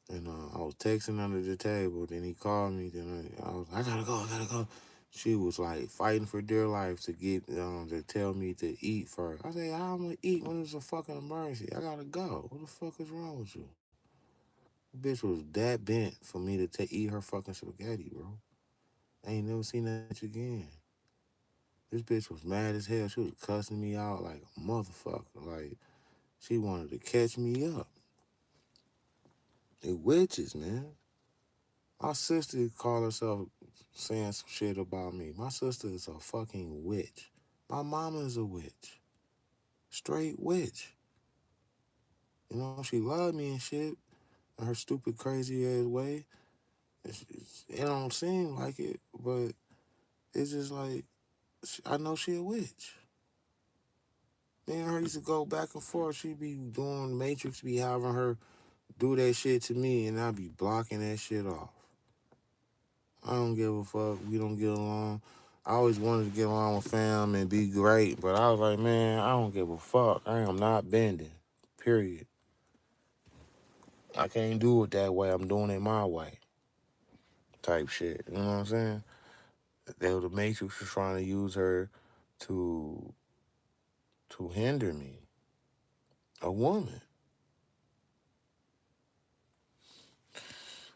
and I was texting under the table. Then he called me. Then I was, I gotta go, I gotta go. She was like fighting for dear life to get to tell me to eat first. I said, how am I gonna eat when it's a fucking emergency? I gotta go. What the fuck is wrong with you? The bitch was that bent for me to eat her fucking spaghetti, bro. I ain't never seen that again. This bitch was mad as hell. She was cussing me out like a motherfucker. Like, she wanted to catch me up. They witches, man. My sister called herself saying some shit about me. My sister is a fucking witch. My mama is a witch. Straight witch. You know, she loved me and shit in her stupid, crazy ass way. It don't seem like it, but it's just like, I know she a witch. Me and her used to go back and forth. She be doing Matrix, be having her do that shit to me, and I be blocking that shit off. I don't give a fuck. We don't get along. I always wanted to get along with fam and be great, but I was like, man, I don't give a fuck. I am not bending. Period. I can't do it that way. I'm doing it my way. Type shit. You know what I'm saying? The Matrix was trying to use her to hinder me. A woman.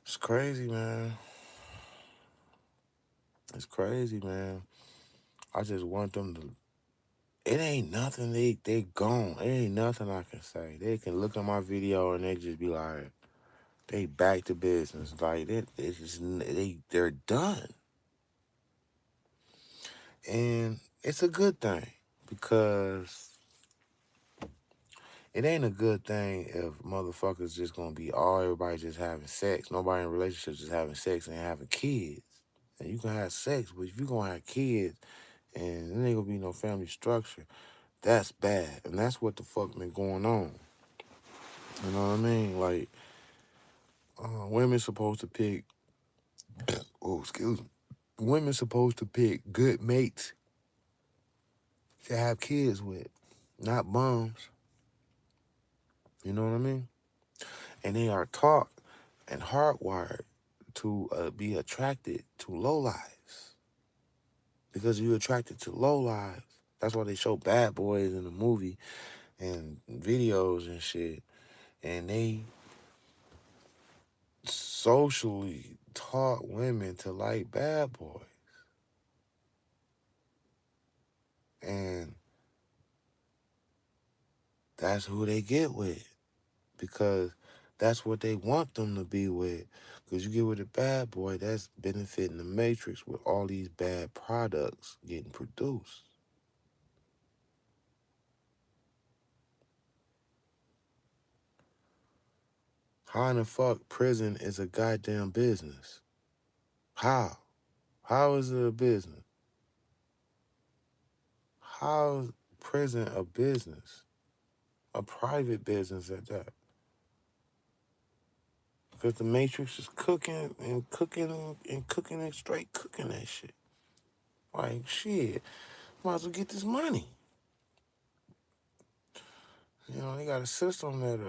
It's crazy, man. It's crazy, man. I just want them to. It ain't nothing. They gone. It ain't nothing I can say. They can look at my video and they just be like, they back to business. Like it's just they're done, and it's a good thing because it ain't a good thing if motherfuckers just gonna be all everybody just having sex. Nobody in relationships just having sex and having kids. And you can have sex, but if you gonna have kids and there ain't gonna be no family structure, that's bad. And that's what the fuck been going on. You know what I mean? Like, women supposed to pick, oh, excuse me. Women supposed to pick good mates to have kids with, not bums. You know what I mean? And they are taught and hardwired to be attracted to lowlives. Because you're attracted to lowlives. That's why they show bad boys in the movie and videos and shit. And they socially taught women to like bad boys. And that's who they get with. Because that's what they want them to be with. Because you get with a bad boy, that's benefiting the Matrix with all these bad products getting produced. How in the fuck prison is a goddamn business? How? How is it a business? How is prison a business? A private business at that? Because the Matrix is cooking and cooking and cooking and straight cooking that shit. Like, shit, might as well get this money. You know, they got a system that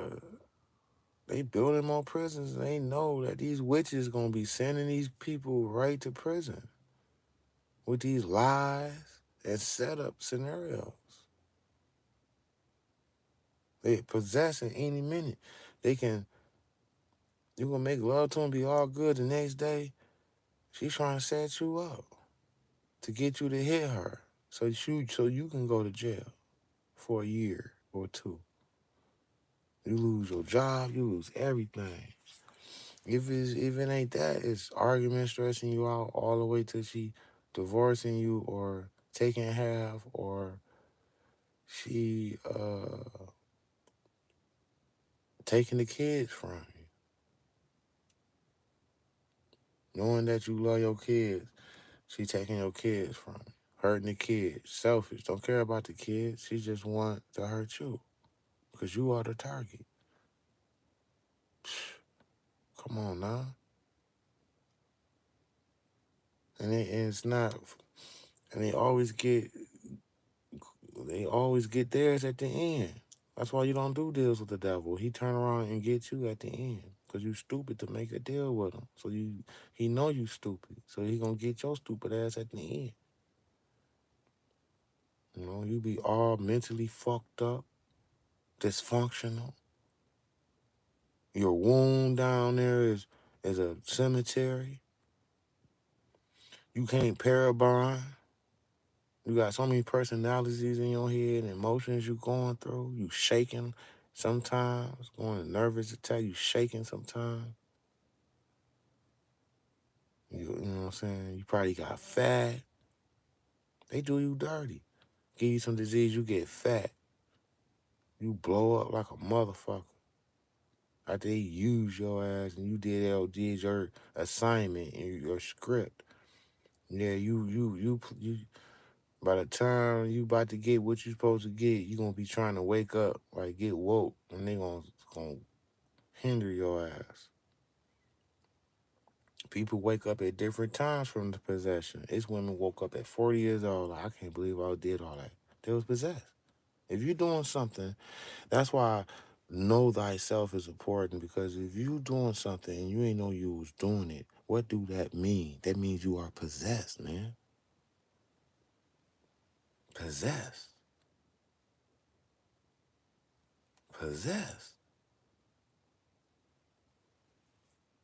they building more prisons and they know that these witches gonna be sending these people right to prison with these lies and setup scenarios. They possessing any minute. They can, you gonna make love to them, be all good the next day. She's trying to set you up to get you to hit her so you can go to jail for a year or two. You lose your job, you lose everything. If it ain't that, it's argument stressing you out all the way till she divorcing you or taking half or she taking the kids from you. Knowing that you love your kids, she taking your kids from you. Hurting the kids. Selfish. Don't care about the kids. She just want to hurt you. Because you are the target. Come on now. And it's not, and they always get theirs at the end. That's why you don't do deals with the devil. He turn around and get you at the end because you stupid to make a deal with him. So he know you stupid. So he gonna get your stupid ass at the end. You know, you be all mentally fucked up, dysfunctional. Your wound down there is a cemetery. You can't parabon. You got so many personalities in your head and emotions you going through. You shaking sometimes, going to nervous attack. You shaking sometimes. You know what I'm saying? You probably got fat. They do you dirty. Give you some disease, you get fat. You blow up like a motherfucker. After they use your ass and you did your assignment and your script. Yeah, you. By the time you about to get what you supposed to get, you gonna be trying to wake up, like get woke, and they gonna hinder your ass. People wake up at different times from the possession. It's women woke up at 40 years old. Like, I can't believe I did all that. They was possessed. If you're doing something, that's why know thyself is important, because if you doing something and you ain't know you was doing it, what do that mean? That means you are possessed, man. Possessed. Possessed.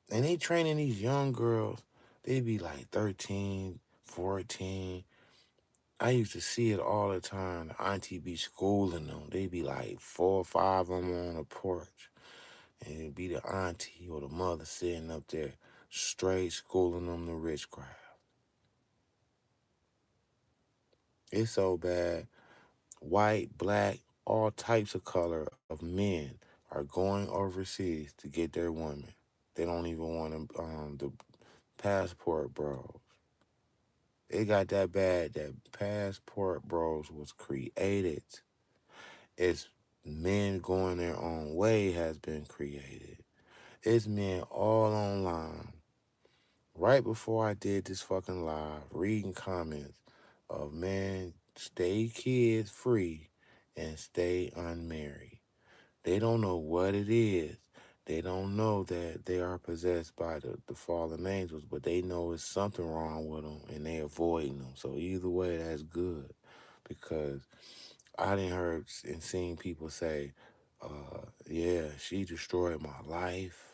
And they training these young girls. They be like 13, 14. I used to see it all the time. The auntie be schooling them. They be like 4 or 5 of them on the porch. And it'd be the auntie or the mother sitting up there straight schooling them the witchcraft. It's so bad. White, black, all types of color of men are going overseas to get their women. They don't even want the passport bros. It got that bad that passport bros was created. It's men going their own way has been created. It's men all online. Right before I did this fucking live, reading comments of man, stay kids free and stay unmarried. They don't know what it is. They don't know that they are possessed by the fallen angels, but they know it's something wrong with them and they avoiding them. So either way, that's good, because I didn't heard and seen people say, yeah, she destroyed my life.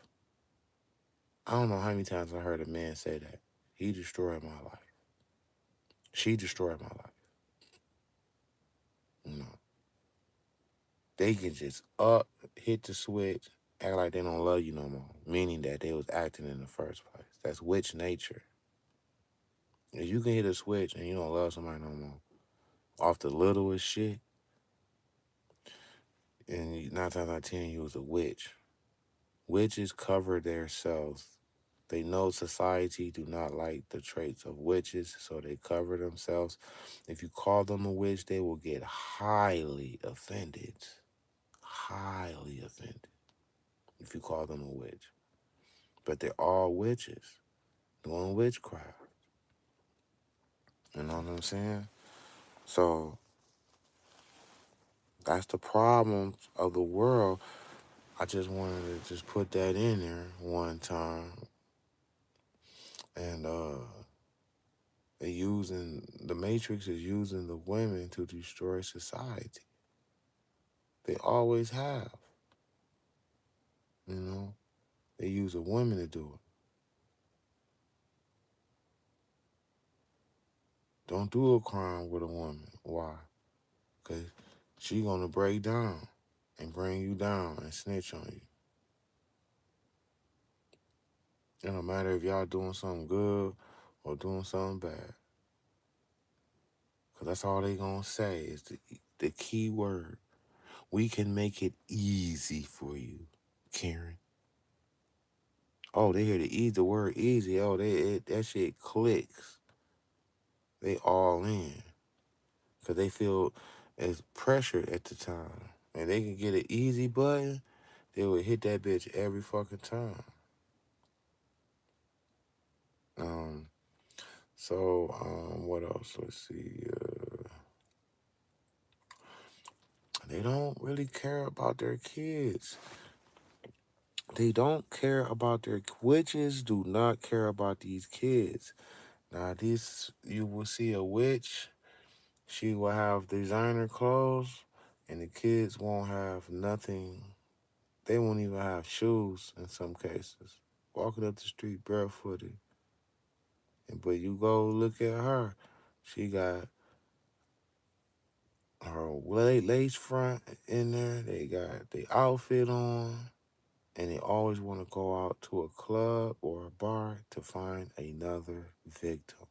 I don't know how many times I heard a man say that. He destroyed my life. She destroyed my life. You know, they can just hit the switch, act like they don't love you no more, meaning that they was acting in the first place. That's witch nature. If you can hit a switch and you don't love somebody no more, off the littlest shit, and 9 times out of 10 you was a witch. Witches cover themselves. They know society do not like the traits of witches, so they cover themselves. If you call them a witch, they will get highly offended. Highly offended if you call them a witch. But they're all witches doing witchcraft. You know what I'm saying? So that's the problem of the world. I just wanted to just put that in there one time. And they using the Matrix is using the women to destroy society. They always have. You know, they use a woman to do it. Don't do a crime with a woman. Why? Because she gonna break down and bring you down and snitch on you. It don't matter if y'all doing something good or doing something bad. Because that's all they gonna say is the key word. We can make it easy for you, Karen. Oh, they hear the word easy. Oh, that shit clicks. They all in. Because they feel as pressured at the time. And they can get an easy button, they would hit that bitch every fucking time. Um, what else? Let's see. They don't really care about their kids. They don't care about their witches. Do not care about these kids. Now, this you will see a witch. She will have designer clothes, and the kids won't have nothing. They won't even have shoes in some cases. Walking up the street barefooted. But you go look at her. She got her lace front in there. They got the outfit on. and they always want to go out to a club or a bar to find another victim.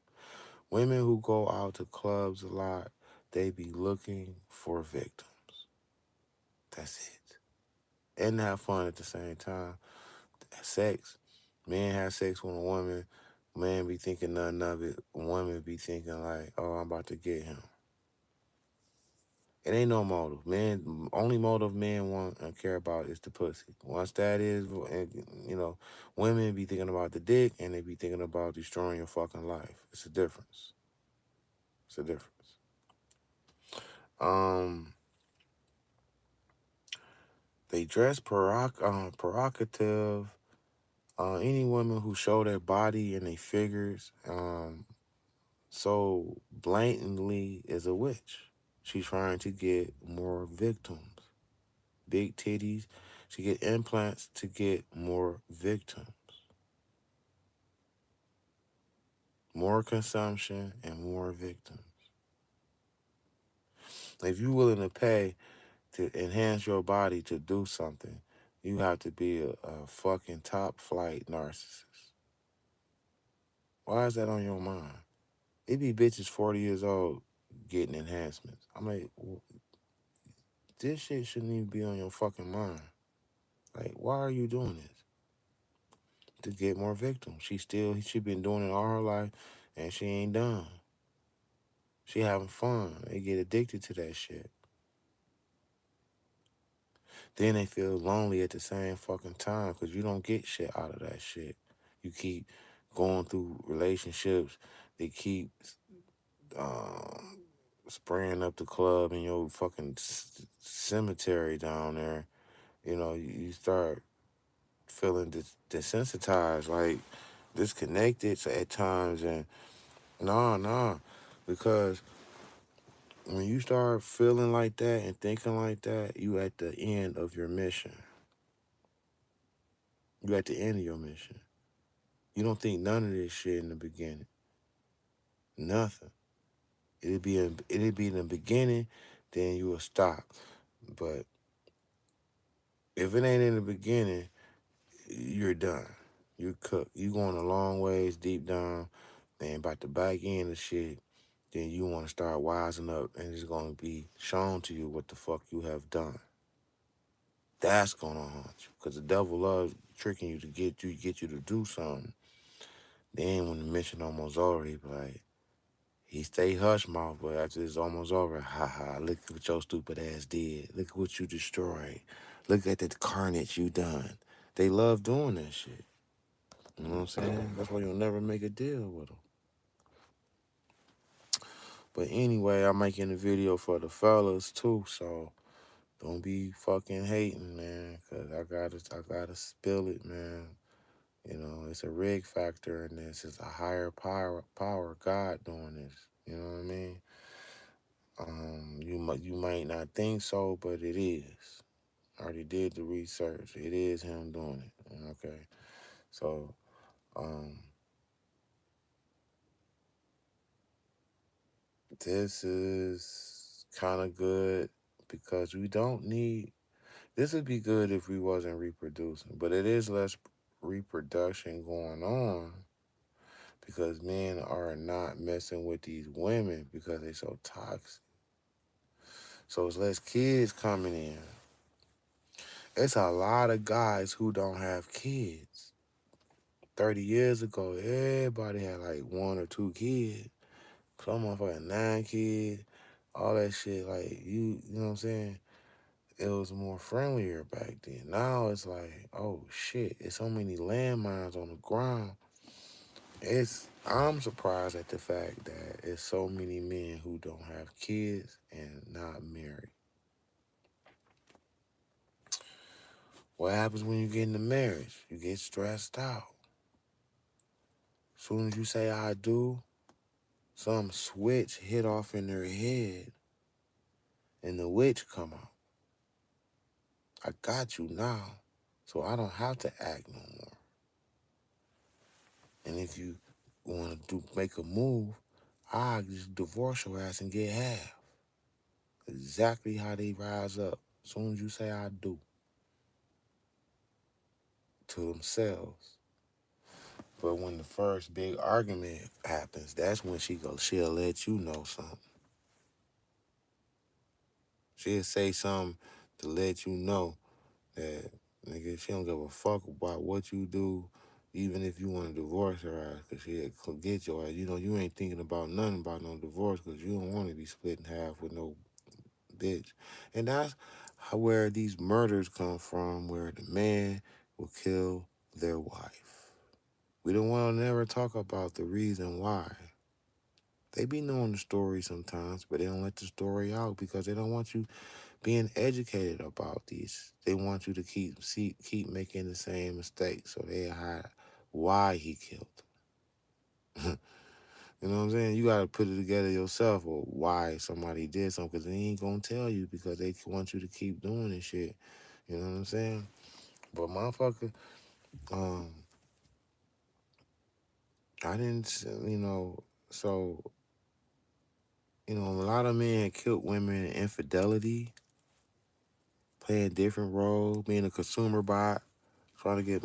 Women who go out to clubs a lot, they be looking for victims. That's it. And have fun at the same time. Sex. Men have sex with a woman. Man be thinking nothing of it. Women be thinking like, oh, I'm about to get him. It ain't no motive. Man, only motive men want and care about is the pussy. Once that is, women be thinking about the dick and they be thinking about destroying your fucking life. It's a difference. It's a difference. Um, they dress provocative. Any women who show their body and their figures so blatantly is a witch. She's trying to get more victims. Big titties. She get implants to get more victims. More consumption and more victims. If you're willing to pay to enhance your body to do something, you have to be a fucking top flight narcissist. Why is that on your mind? It be bitches 40 years old getting enhancements. I'm like, this shit shouldn't even be on your fucking mind. Like, why are you doing this? To get more victims. She been doing it all her life and she ain't done. She having fun. They get addicted to that shit. Then they feel lonely at the same fucking time because you don't get shit out of that shit. You keep going through relationships. They keep um, spraying up the club in your fucking cemetery down there. You start feeling desensitized, like disconnected at times. And nah, because when you start feeling like that and thinking like that, you at the end of your mission. You at the end of your mission. You don't think none of this shit in the beginning. Nothing. It'd be in the beginning, then you will stop. But if it ain't in the beginning, you're done. You cook. You going a long ways deep down, and about the back end of shit, then you want to start wising up, and it's gonna be shown to you what the fuck you have done. That's gonna haunt you, cause the devil loves tricking you to get you to do something. Then when the mission almost over, he be like, he stay hush mouth, but after it's almost over, ha ha, look at what your stupid ass did. Look at what you destroyed. Look at the carnage you done. They love doing that shit. You know what I'm saying? That's why you'll never make a deal with them. But anyway, I'm making a video for the fellas too, so don't be fucking hating, man, cause I gotta spill it, man. It's a rig factor in this. It's a higher power, God doing this. You know what I mean? You might not think so, but it is. I already did the research. It is him doing it. Okay, so um, this is kind of good because we don't need. This would be good if we wasn't reproducing, but it is less reproduction going on because men are not messing with these women because they're so toxic. So it's less kids coming in. It's a lot of guys who don't have kids. 30 years ago, everybody had like one or two kids. Some motherfucker 9 kids, all that shit. Like, you know what I'm saying? It was more friendlier back then. Now it's like, oh shit, it's so many landmines on the ground. I'm surprised at the fact that it's so many men who don't have kids and not married. What happens when you get into marriage? You get stressed out. Soon as you say I do, some switch hit off in their head and the witch come out. I got you now, so I don't have to act no more. And if you want to make a move, I just divorce your ass and get half. Exactly how they rise up. As soon as you say I do. to themselves. But when the first big argument happens, that's when she'll let you know something. She'll say something to let you know that, nigga, she don't give a fuck about what you do, even if you want to divorce her ass, because she'll get your ass. You know, you ain't thinking about nothing about no divorce because you don't want to be split in half with no bitch. And that's where these murders come from, where the man will kill their wife. We don't want to never talk about the reason why. They be knowing the story sometimes, but they don't let the story out because they don't want you being educated about these. They want you to keep making the same mistake, so they hide why he killed them. You know what I'm saying? You gotta put it together yourself, or why somebody did something, because they ain't gonna tell you because they want you to keep doing this shit. You know what I'm saying? But motherfucker, um, I didn't, so a lot of men killed women in infidelity, playing different roles, being a consumer bot, trying to get,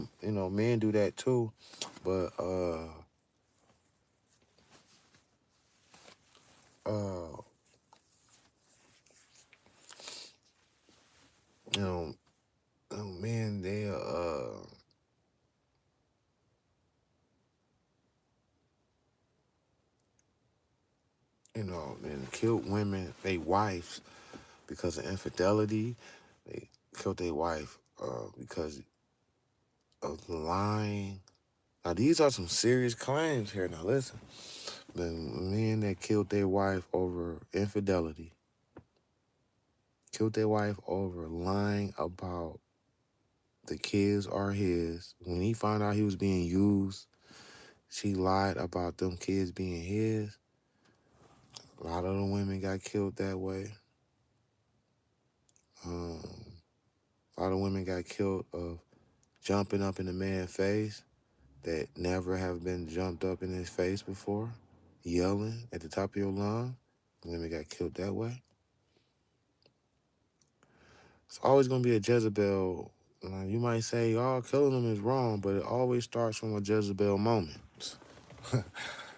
men do that too. But uh, you know, men, they and killed women, they wives because of infidelity. They killed their wife because of lying. Now these are some serious claims here. Now listen, the men that killed their wife over infidelity, killed their wife over lying about the kids are his. When he found out he was being used, she lied about them kids being his. A lot of the women got killed that way. Um, a lot of women got killed of jumping up in a man's face that never have been jumped up in his face before, yelling at the top of your lungs. Women got killed that way. It's always going to be a Jezebel. You might say, oh, killing them is wrong, but it always starts from a Jezebel moment.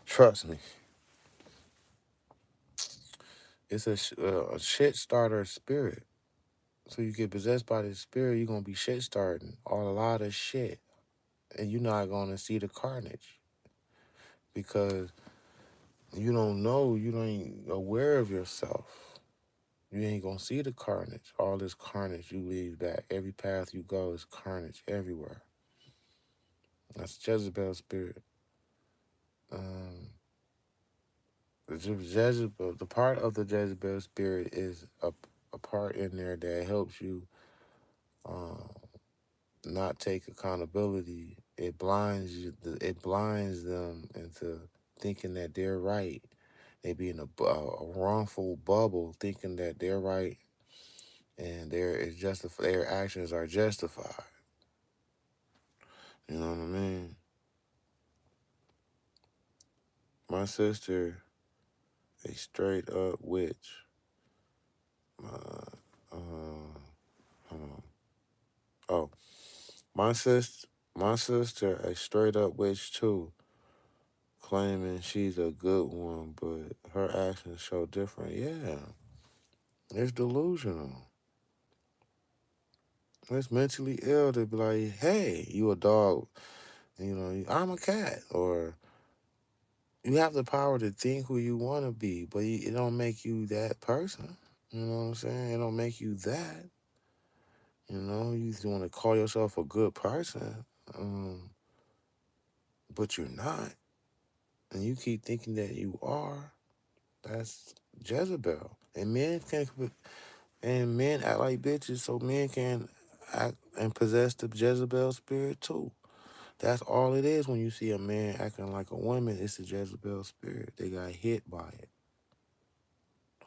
Trust me. It's a shit starter spirit. So you get possessed by this spirit, you're going to be shit starting a lot of shit. And you're not going to see the carnage because you don't know, you ain't aware of yourself. You ain't going to see the carnage. All this carnage you leave back. Every path you go is carnage everywhere. That's Jezebel spirit. Um, the part of the Jezebel spirit is a part in there that helps you um, not take accountability. It blinds you. It blinds them into thinking that they're right. They be in a wrongful bubble, thinking that they're right, and their actions are justified. You know what I mean? My sister, a straight up witch. Hold on. Oh, my sister, a straight up witch too, claiming she's a good one, but her actions show different. Yeah, it's delusional. It's mentally ill to be like, hey, you a dog, I'm a cat, or you have the power to think who you want to be, but it don't make you that person. You know what I'm saying? It don't make you that. You want to call yourself a good person, but you're not, and you keep thinking that you are. That's Jezebel, and men act like bitches, so men can act and possess the Jezebel spirit too. That's all it is when you see a man acting like a woman. It's the Jezebel spirit. They got hit by it.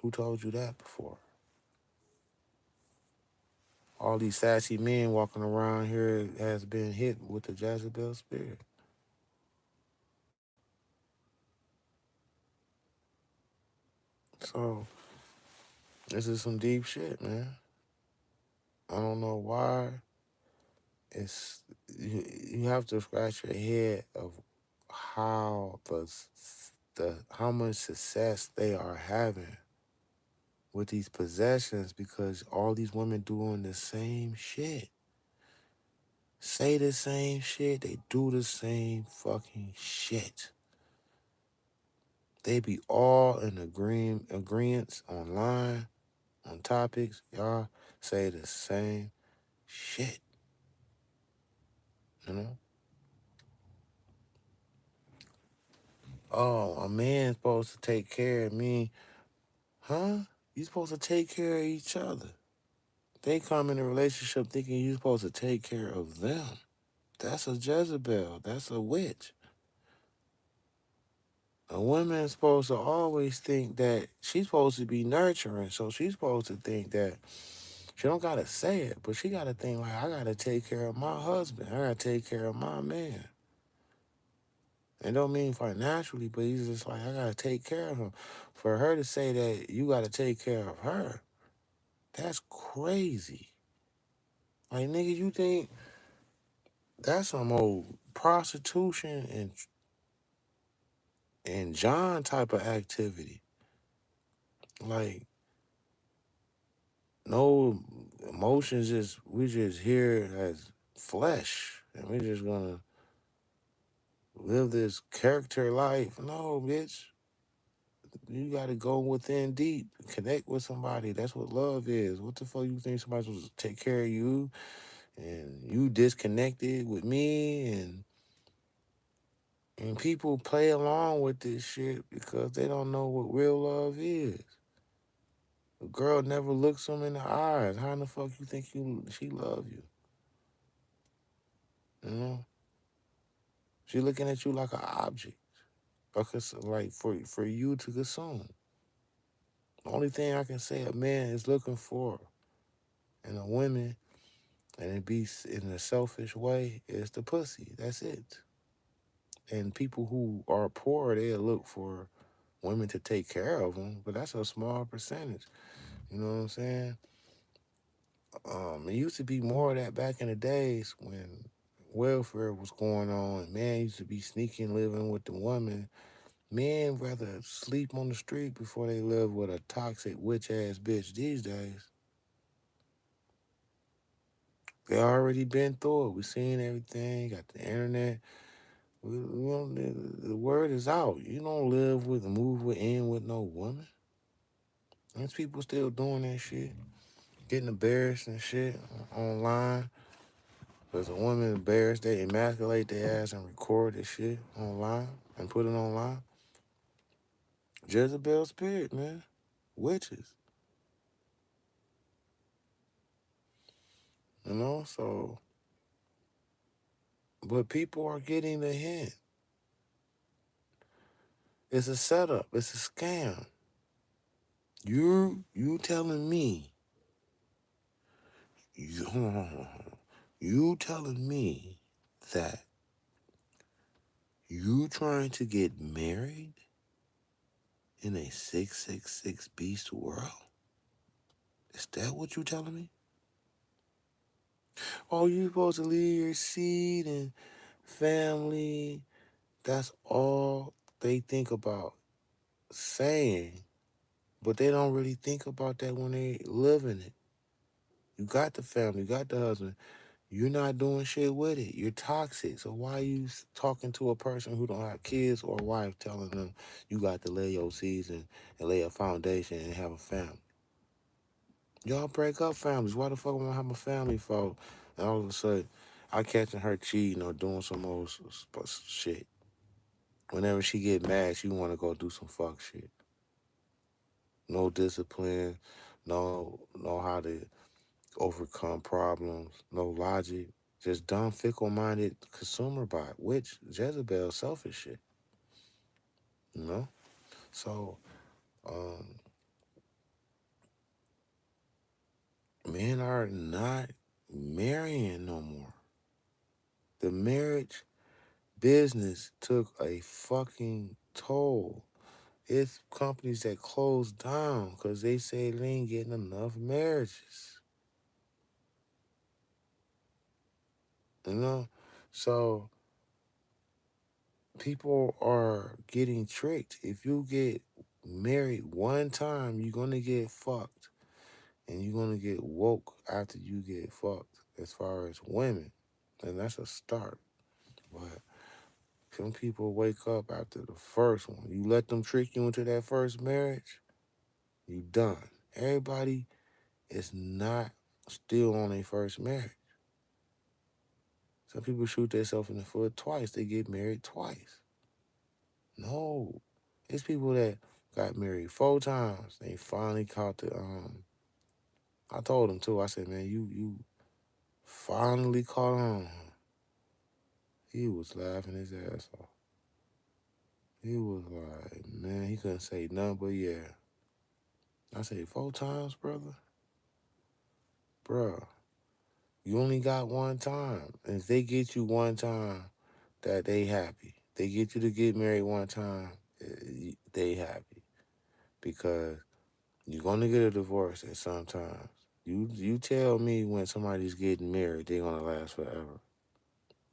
Who told you that before? All these sassy men walking around here has been hit with the Jezebel spirit. So this is some deep shit, man. I don't know why it's you have to scratch your head of how the how much success they are having with these possessions because all these women doing the same shit. Say the same shit, they do the same fucking shit. They be all in agreements online on topics. Y'all say the same shit, you know? Oh, a man's supposed to take care of me. Huh? You supposed to take care of each other. They come in a relationship thinking you supposed to take care of them. That's a Jezebel. That's a witch. A woman's supposed to always think that she's supposed to be nurturing, so she's supposed to think that she don't gotta say it, but she gotta think like I gotta take care of my husband. I gotta take care of my man. It don't mean financially, but he's just like I gotta take care of him. For her to say that you gotta take care of her, that's crazy. Like nigga, you think that's some old prostitution and John type of activity. Like no emotions, just we just here as flesh and we just gonna live this character life. No, bitch. You gotta go within deep, connect with somebody. That's what love is. What the fuck you think somebody's supposed to take care of you and you disconnected with me and people play along with this shit because they don't know what real love is. A girl never looks them in the eyes. How in the fuck you think she love you? You know? She looking at you like an object. Like for you to consume. The only thing I can say a man is looking for in a woman, and it be in a selfish way, is the pussy. That's it. And people who are poor, they look for women to take care of them, but that's a small percentage. You know what I'm saying? It used to be more of that back in the days when welfare was going on. Man used to be sneaking living with the woman. Men rather sleep on the street before they live with a toxic witch ass bitch these days. They already been through it. We seen everything. Got the internet. The word is out. You don't live with, move with, in with no woman. There's people still doing that shit, getting embarrassed and shit online. Because a woman embarrassed, they emasculate their ass and record this shit online and put it online. Jezebel spirit, man. Witches. You know, so, but people are getting the hint. It's a setup. It's a scam. You telling me, you, you telling me that you trying to get married in a 666 beast world? Is that what you telling me? Oh, you supposed to leave your seed and family. That's all they think about saying, but they don't really think about that when they live in it. You got the family, you got the husband. You're not doing shit with it. You're toxic. So why are you talking to a person who don't have kids or a wife telling them you got to lay your seeds and lay a foundation and have a family? Y'all break up families. Why the fuck am I have a family for? And all of a sudden, I catching her cheating or doing some old shit. Whenever she get mad, she want to go do some fuck shit. No discipline, no know how to overcome problems, no logic. Just dumb, fickle-minded consumer bot, which Jezebel selfish shit, you know? So, um, men are not marrying no more. The marriage business took a fucking toll. It's companies that closed down because they say they ain't getting enough marriages. You know? So people are getting tricked. If you get married one time, you're gonna get fucked. And you're gonna get woke after you get fucked as far as women. And that's a start. But some people wake up after the first one. You let them trick you into that first marriage, you done. Everybody is not still on their first marriage. Some people shoot themselves in the foot twice. They get married twice. No. It's people that got married 4 times. They finally caught the I told him too, I said, man, you finally caught on. He was laughing his ass off. He was like, man, he couldn't say nothing but yeah. I said, 4 times, brother? Bruh, you only got one time. And if they get you one time, that they happy. They get you to get married one time, they happy. Because you're gonna get a divorce at some times. You tell me when somebody's getting married, they're gonna last forever.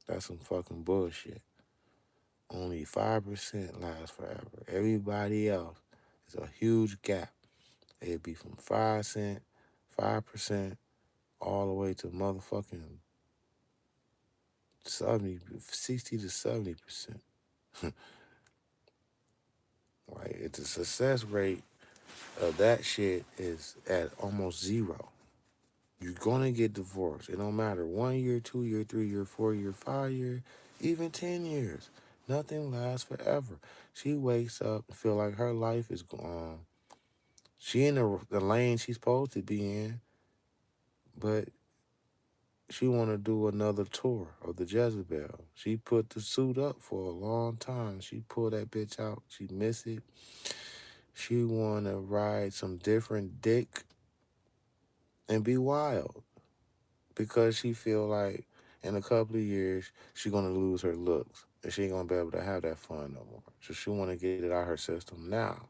That's some fucking bullshit. Only 5% lasts forever. Everybody else is a huge gap. It'd be from 5%, all the way to motherfucking 70, 60 to 70%. Like, the success rate of that shit is at almost zero. You're gonna get divorced. It don't matter 1 year, 2 year, 3 year, 4 year, 5 year, even 10 years. Nothing lasts forever. She wakes up and feel like her life is gone. She in the lane she's supposed to be in, but she want to do another tour of the Jezebel. She put the suit up for a long time. She pulled that bitch out. She miss it. She want to ride some different dick and be wild because she feel like in a couple of years she gonna lose her looks and she ain't gonna be able to have that fun no more. So she want to get it out her system now.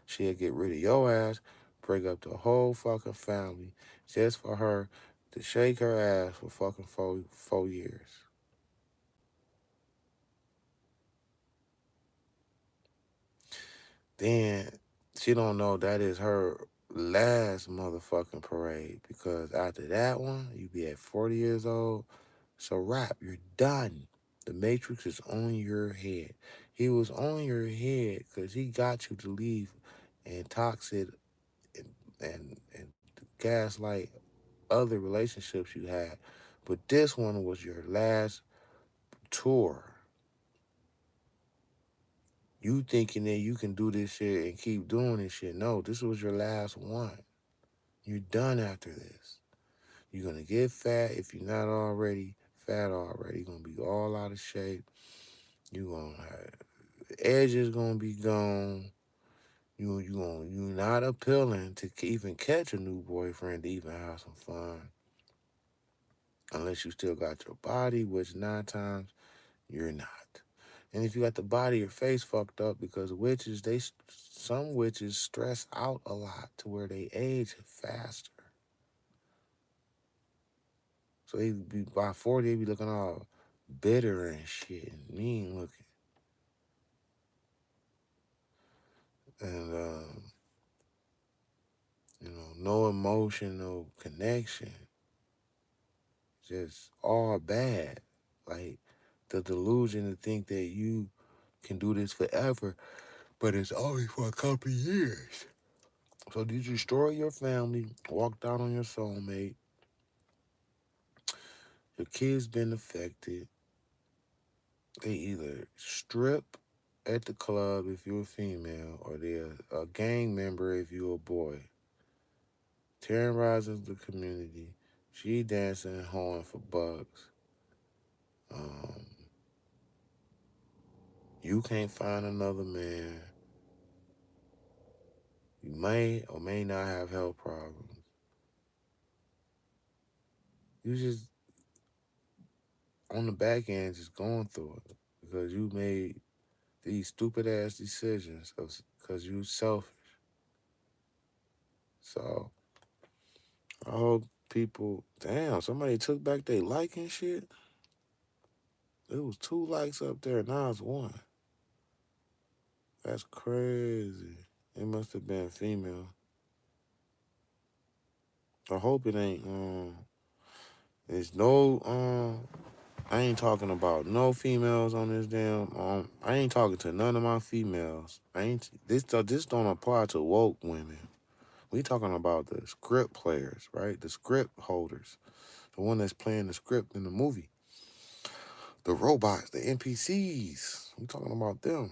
She'll get rid of your ass, break up the whole fucking family just for her to shake her ass for fucking 4 years. Then she don't know that is her last motherfucking parade because after that one, you be at 40 years old. It's a wrap. You're done. The Matrix is on your head. He was on your head because he got you to leave and toxic and gaslight other relationships you had. But this one was your last tour. You thinking that you can do this shit and keep doing this shit. No, this was your last one. You're done after this. You're going to get fat if you're not already fat already. You're going to be all out of shape. You're going to have, the edge is going to be gone. You're not appealing to even catch a new boyfriend to even have some fun. Unless you still got your body, which 9 times you're not. And if you got the body, your face fucked up because witches, some witches stress out a lot to where they age faster. So they be by 40, they be looking all bitter and shit and mean looking. And no emotion, no connection. Just all bad. Like the delusion to think that you can do this forever, but it's only for a couple of years. So you destroy your family, walked out on your soulmate, your kids been affected. They either strip at the club if you're a female, or they're a gang member if you're a boy. Terrorizes the community. She dancing and hoeing for bucks. Um, you can't find another man. You may or may not have health problems. You just on the back end just going through it because you made these stupid ass decisions because you selfish. So I hope people, damn, somebody took back their liking shit. It was 2 likes up there. Now it's 1. That's crazy. It must have been female. I hope it ain't. There's no. I ain't talking about no females on this damn. I ain't talking to none of my females. I ain't. This don't apply to woke women. We talking about the script players, right? The script holders, the one that's playing the script in the movie. The robots, the NPCs. We talking about them.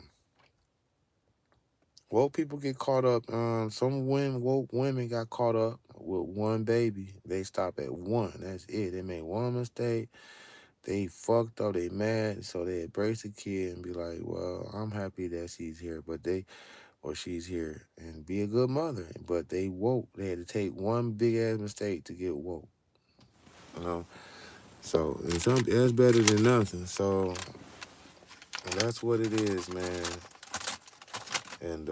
Woke people get caught up. Woke women got caught up with one baby. They stop at 1. That's it. They made one mistake. They fucked up. They mad. So they embrace the kid and be like, "Well, I'm happy that she's here, she's here, and be a good mother." But they woke. They had to take one big ass mistake to get woke. You know. So that's better than nothing. So that's what it is, man. And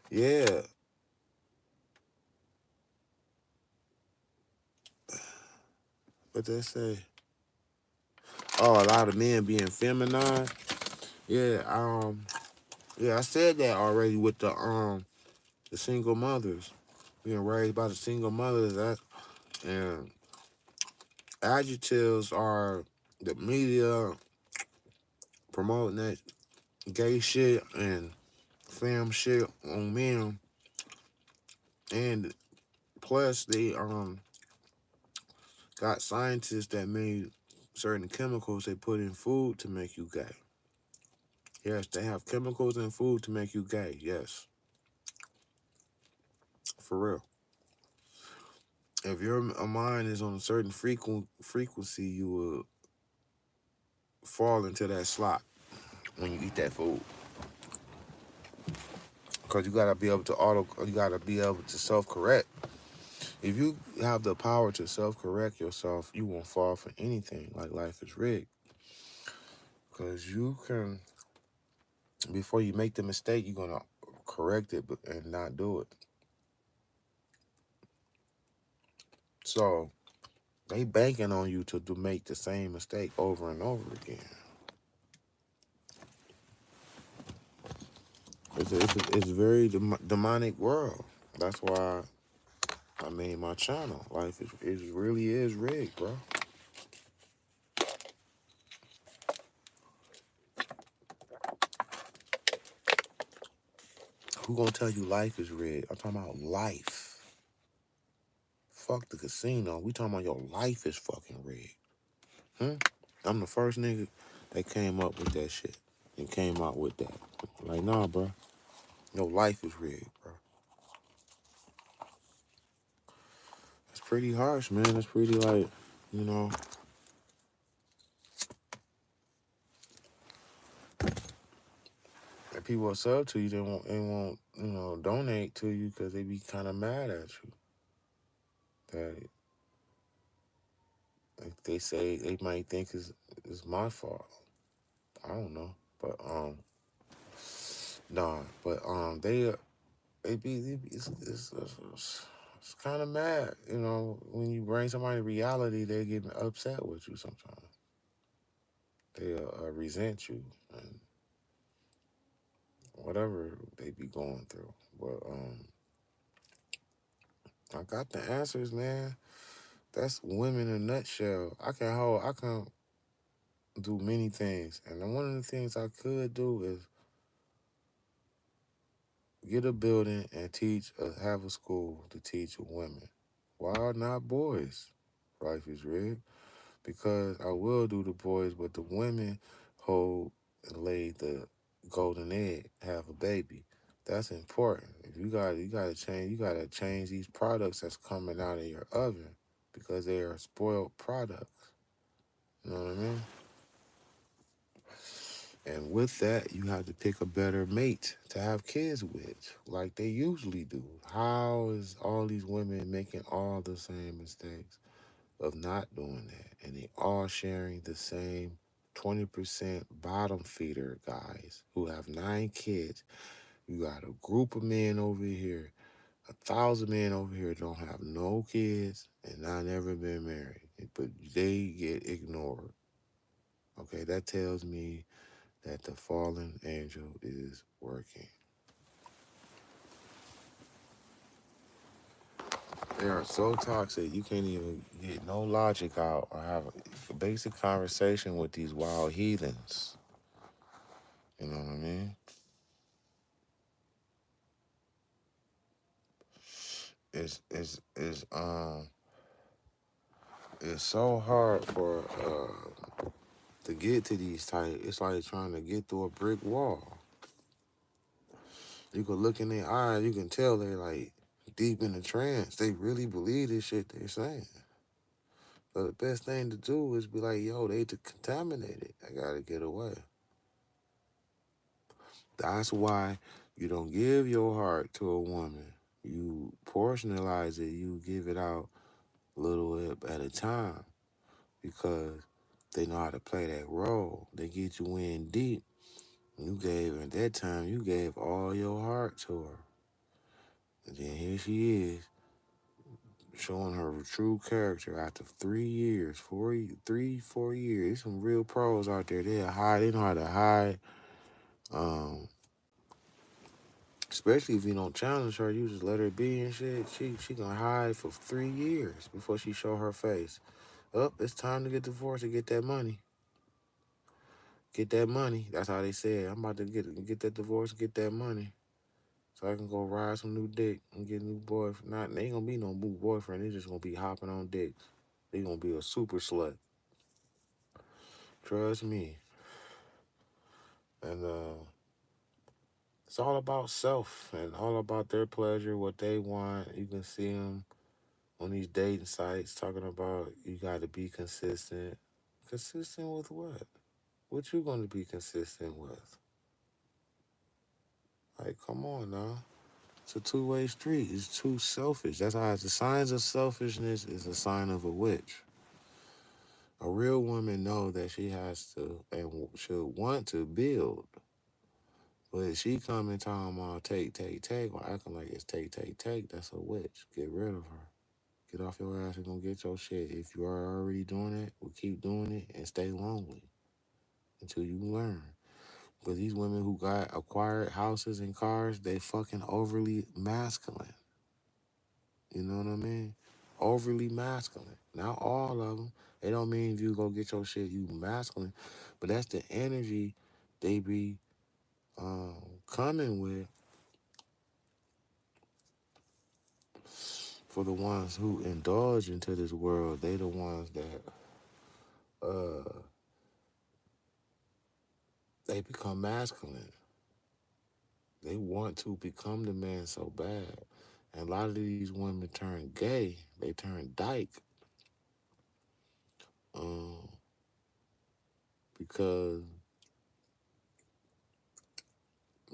yeah. What they say? Oh, a lot of men being feminine. Yeah, yeah, I said that already with the single mothers being raised by the single mothers. And adjectives are the media promoting that gay shit and femme shit on men, and plus they got scientists that made certain chemicals they put in food to make you gay. Yes, they have chemicals in food to make you gay. Yes, for real. If your mind is on a certain frequency, you will fall into that slot when you eat that food. Cause you gotta be able to self-correct. If you have the power to self-correct yourself, you won't fall for anything like life is rigged. Cause you can, before you make the mistake, you're gonna correct it and not do it. So they banking on you to make the same mistake over and over again. It's a very demonic world. That's why I made my channel. Life really is rigged, bro. Who gonna tell you life is rigged? I'm talking about life. Fuck the casino. We talking about your life is fucking rigged. Hmm? I'm the first nigga that came up with that shit and came out with that. Like, nah, bro. Your life is rigged, bro. It's pretty harsh, man. It's pretty like, you know, if people are sub to you, they won't, donate to you because they be kind of mad at you. That like they say they might think is my fault. I don't know, but nah, but it's kind of mad, when you bring somebody reality, they get upset with you sometimes. They resent you and whatever they be going through. But I got the answers, man. That's women in a nutshell. I can do many things, and then one of the things I could do is get a building and have a school to teach women. Why not boys? Life is rigged. Because I will do the boys, but the women hold and lay the golden egg, have a baby. That's important. If you gotta change these products that's coming out of your oven because they are spoiled products. You know what I mean? And with that, you have to pick a better mate to have kids with, like they usually do. How is all these women making all the same mistakes of not doing that? And they all sharing the same 20% bottom feeder guys who have 9 kids. You got a group of men over here 1,000 men over here don't have no kids and not never been married, but they get ignored. Okay, that tells me that the fallen angel is working. They are so toxic, you can't even get no logic out or have a basic conversation with these wild heathens. You know what I mean? It's it's so hard for to get to these type. It's like trying to get through a brick wall. You can look in their eyes, you can tell they're like deep in a trance. They really believe this shit they're saying. But the best thing to do is be like, yo, they contaminated. I gotta get away. That's why you don't give your heart to a woman. You portionalize it. You give it out a little bit at a time because they know how to play that role. They get you in deep. You gave, at that time, you gave all your heart to her. And then here she is, showing her true character after 3 years, 4 years. There's some real pros out there. They know how to hide. Um, Especially if you don't challenge her, you just let her be and shit. She gonna hide for 3 years before she show her face. It's time to get divorced and get that money. Get that money. That's how they said. I'm about to get that divorce and get that money. So I can go ride some new dick and get a new boyfriend. Not they ain't gonna be no new boyfriend. They just gonna be hopping on dicks. They gonna be a super slut. Trust me. And it's all about self and all about their pleasure, what they want. You can see them on these dating sites talking about you got to be consistent. Consistent with what? What you gonna be consistent with? Like, come on now. It's a two-way street. It's too selfish. That's how the signs of selfishness is a sign of a witch. A real woman know that she has to and should want to build. But she coming talking about take, or acting like it's take. That's a witch. Get rid of her. Get off your ass and go get your shit. If you are already doing it, well, keep doing it and stay lonely until you learn. But these women who got acquired houses and cars, they fucking overly masculine. You know what I mean? Overly masculine. Not all of them. It don't mean if you go get your shit, you masculine. But that's the energy they be coming with for the ones who indulge into this world. They the ones that they become masculine. They want to become the man so bad. And a lot of these women turn gay. They turn dyke. Um, because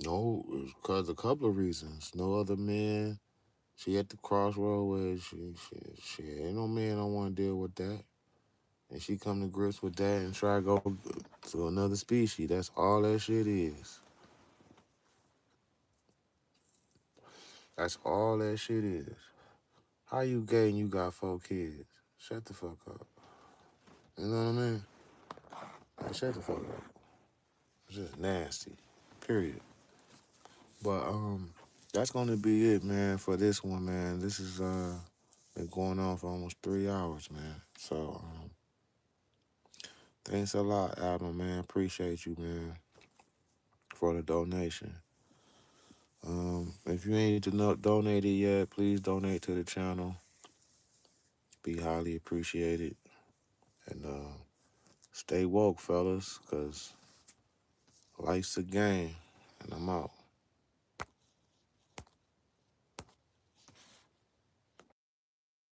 because a couple of reasons. No other man. She at the crossroad where she ain't no man don't want to deal with that. And she come to grips with that and try to go to another species. That's all that shit is. That's all that shit is. How you gay and you got 4 kids? Shut the fuck up. You know what I mean? Like, shut the fuck up. It's just nasty. Period. But that's gonna be it, man, for this one, man. This is been going on for almost 3 hours, man. So thanks a lot, Adam, man. Appreciate you, man, for the donation. If you ain't donated yet, please donate to the channel. Be highly appreciated. And stay woke, fellas, because life's a game. And I'm out.